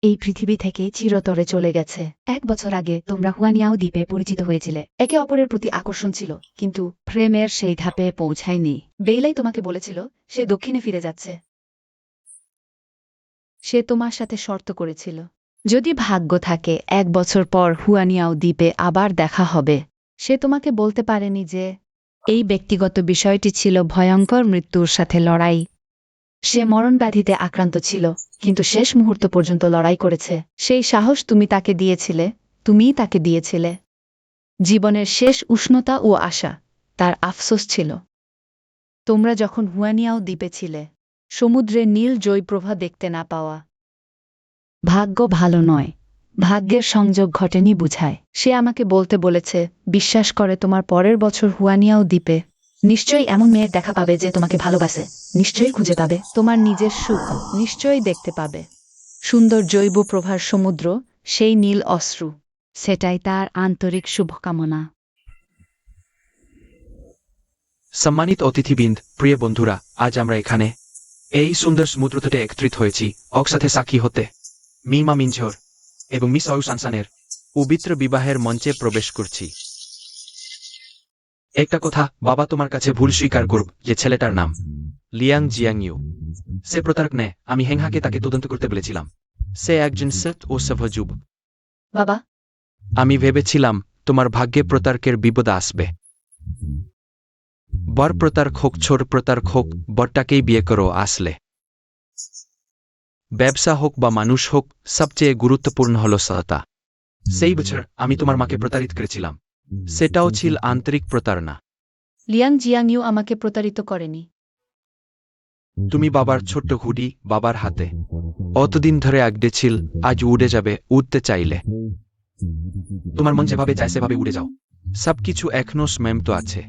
এই পৃথিবী থেকে চিরতরে চলে গেছে। 1 বছর আগে তোমরা হুয়ানিয়াও দ্বীপে পরিচিত হয়েছিলে। একে অপরের প্রতি আকর্ষণ ছিল, কিন্তু
প্রেমের সেই ধাপে পৌঁছায়নি।
বেইলাই তোমাকে বলেছিল সে দক্ষিণে ফিরে যাচ্ছে।
সে তোমার সাথে শর্ত করেছিল।
যদি ভাগ্য থাকে 1 বছর পর হুয়ানিয়াও দ্বীপে আবার দেখা হবে।
সে তোমাকে বলতে পারেনি যে
এই ব্যক্তিগত বিষয়টি ছিল ভয়ঙ্কর মৃত্যুর সাথে লড়াই।
সে মরণ ব্যাধিতে আক্রান্ত ছিল, কিন্তু শেষ মুহূর্ত পর্যন্ত লড়াই করেছে।
সেই সাহস তুমি তাকে দিয়েছিলে, তুমিই তাকে দিয়েছিলে। জীবনের শেষ উষ্ণতা ও আশা, তার আফসোস ছিল। তোমরা যখন হুয়ানিয়াও দ্বীপে ছিলে, সমুদ্রের নীল জয়প্রভা দেখতে না পাওয়া।
ভাগ্য ভালো নয়, ভাগ্যের সংযোগ ঘটেনি বুঝায়।
সে আমাকে বলতে বলেছে, বিশ্বাস করে তোমার পরের বছর হুয়ানিয়াও দ্বীপে
নিশ্চয়ই এমন মেয়ের দেখা পাবে যে তোমাকে ভালোবাসে। নিশ্চয়ই খুঁজে পাবে।
তোমার নিজের সুখ নিশ্চয়ই দেখতে পাবে। সুন্দর জৈব প্রভার সমুদ্র, সেই নীল অশ্রু।
সেটাই তার আন্তরিক শুভকামনা।
সম্মানিত অতিথিবৃন্দ, প্রিয় বন্ধুরা, আজ আমরা এখানে এই সুন্দর সমুদ্রতটে একত্রিত হয়েছি একসাথে সাক্ষী হতে মিমা মিনঝর এবং মিস অয়ু সানসানের পবিত্র বিবাহের মঞ্চে প্রবেশ করছি। একটা কথা বাবা, তোমার কাছে ভুল স্বীকার করব যে ছেলেটার নাম লিয়াং জিয়াংইউ। সে প্রতারক নে। আমি হেংহাকে তাকে তদন্ত করতে বলেছিলাম। সে একজন সৎ ও সভ্যযুব।
বাবা,
আমি ভেবেছিলাম তোমার ভাগ্যে প্রতারকের বিপদ আসবে। বর প্রতারক হোক, ছোট প্রতারক হোক, বরটাকেই বিয়ে করো আসলে। ব্যবসা হোক বা মানুষ হোক, সবচেয়ে গুরুত্বপূর্ণ হল সততা। সেই বছর আমি তোমার মাকে প্রতারিত করেছিলাম। সেটাও ছিল আন্তরিক প্রতারণা।
লিয়াং জিয়াংইউ আমাকে প্রতারিত করেনি।
তুমি বাবার ছোট্ট হুডি বাবার হাতে অতদিন ধরে আগড়ে ছিল, আজ উড়ে যাবে। উড়তে চাইলে তোমার মন যেভাবে চায় সেভাবে উড়ে যাও। সবকিছু এখনো স্মৃত আছে।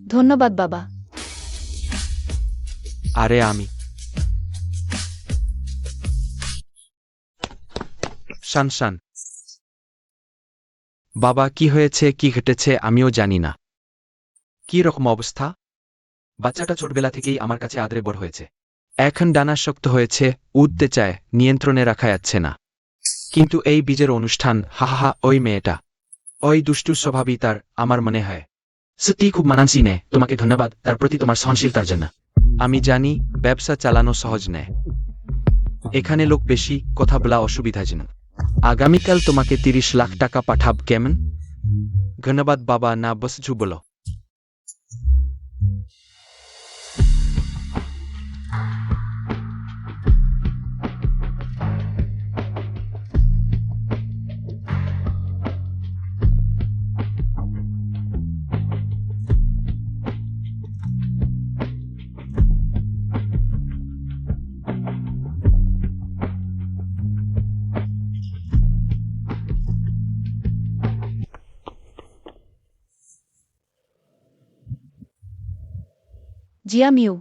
ধন্যবাদ বাবা।
আরে আমি শানশান। বাবা, কি হয়েছে, কি ঘটেছে আমিও জানি না। কি রকম অবস্থা?
বাচ্চাটা ছোটবেলা থেকেই আমার কাছে আদরে বড় হয়েছে।
এখন ডানা শক্ত হয়েছে, উঠতে চায়, নিয়ন্ত্রণে রাখা যাচ্ছে না। কিন্তু এই বীজের অনুষ্ঠান, হা হা, ওই মেয়েটা, ওই দুষ্টু স্বভাবই তার, আমার মনে হয়।
সত্যি খুব মানানসি নে। তোমাকে ধন্যবাদ তার প্রতি তোমার সহনশীলতার জন্য।
আমি জানি ব্যবসা চালানো সহজ নয়। এখানে লোক বেশি, কথা বলা অসুবিধাজনক। আগামীকাল তোমাকে 30 লাখ টাকা পাঠাব, কেমন? ধন্যবাদ বাবা। না বসছু বলো।
জিয়ামিউ,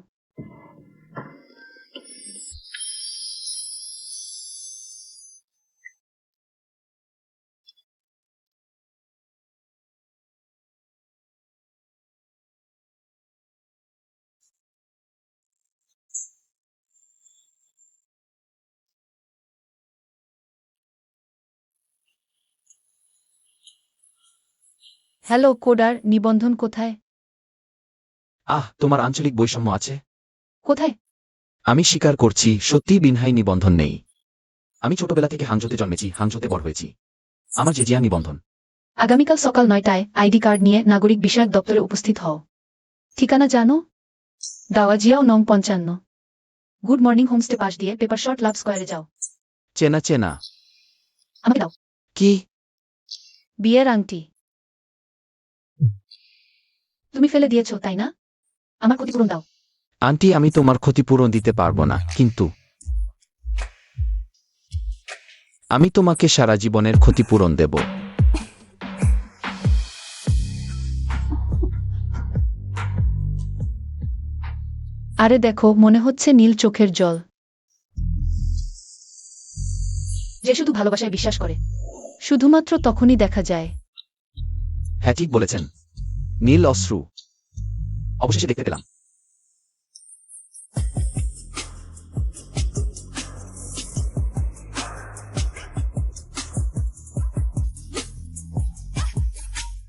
হ্যালো কোডার, নিবন্ধন কোথায়?
তোমার আঞ্চলিক বৈষম্য আছে।
কোথায়?
আমি স্বীকার করছি, সত্যি বিনহাই নিবন্ধন নেই। আমি ছোটবেলা থেকে হাংজোতে জন্মেছি, হাংজোতে বড় হয়েছি। আমার জেজিয়া নিবন্ধন।
আগামীকাল সকাল 9টায় আইডি কার্ড নিয়ে নাগরিক বিষয়ক দপ্তরে উপস্থিত হও। ঠিকানা জানো? দাওয়াজিয়াও নং 55। গুড মর্নিং হোমস্টে পাশ দিয়ে পেপার শর্ট লাভ স্কোয়ারে যাও।
চেনা চেনা।
আমাকে দাও।
কি?
বিয়ের আংটি। তুমি ফেলে দিয়েছো, তাই না? আমার ক্ষতিপূরণ দাও।
আন্টি, আমি তোমার ক্ষতিপূরণ দিতে পারবো না, কিন্তু আমি তোমাকে সারা জীবনের ক্ষতিপূরণ দেব।
আরে দেখো, মনে হচ্ছে নীল চোখের জল। যে শুধু ভালোবাসায় বিশ্বাস করে, শুধুমাত্র তখনই দেখা যায়।
হ্যাঁ, ঠিক বলেছেন। নীল অশ্রু অবশেষে দেখতে পেলাম।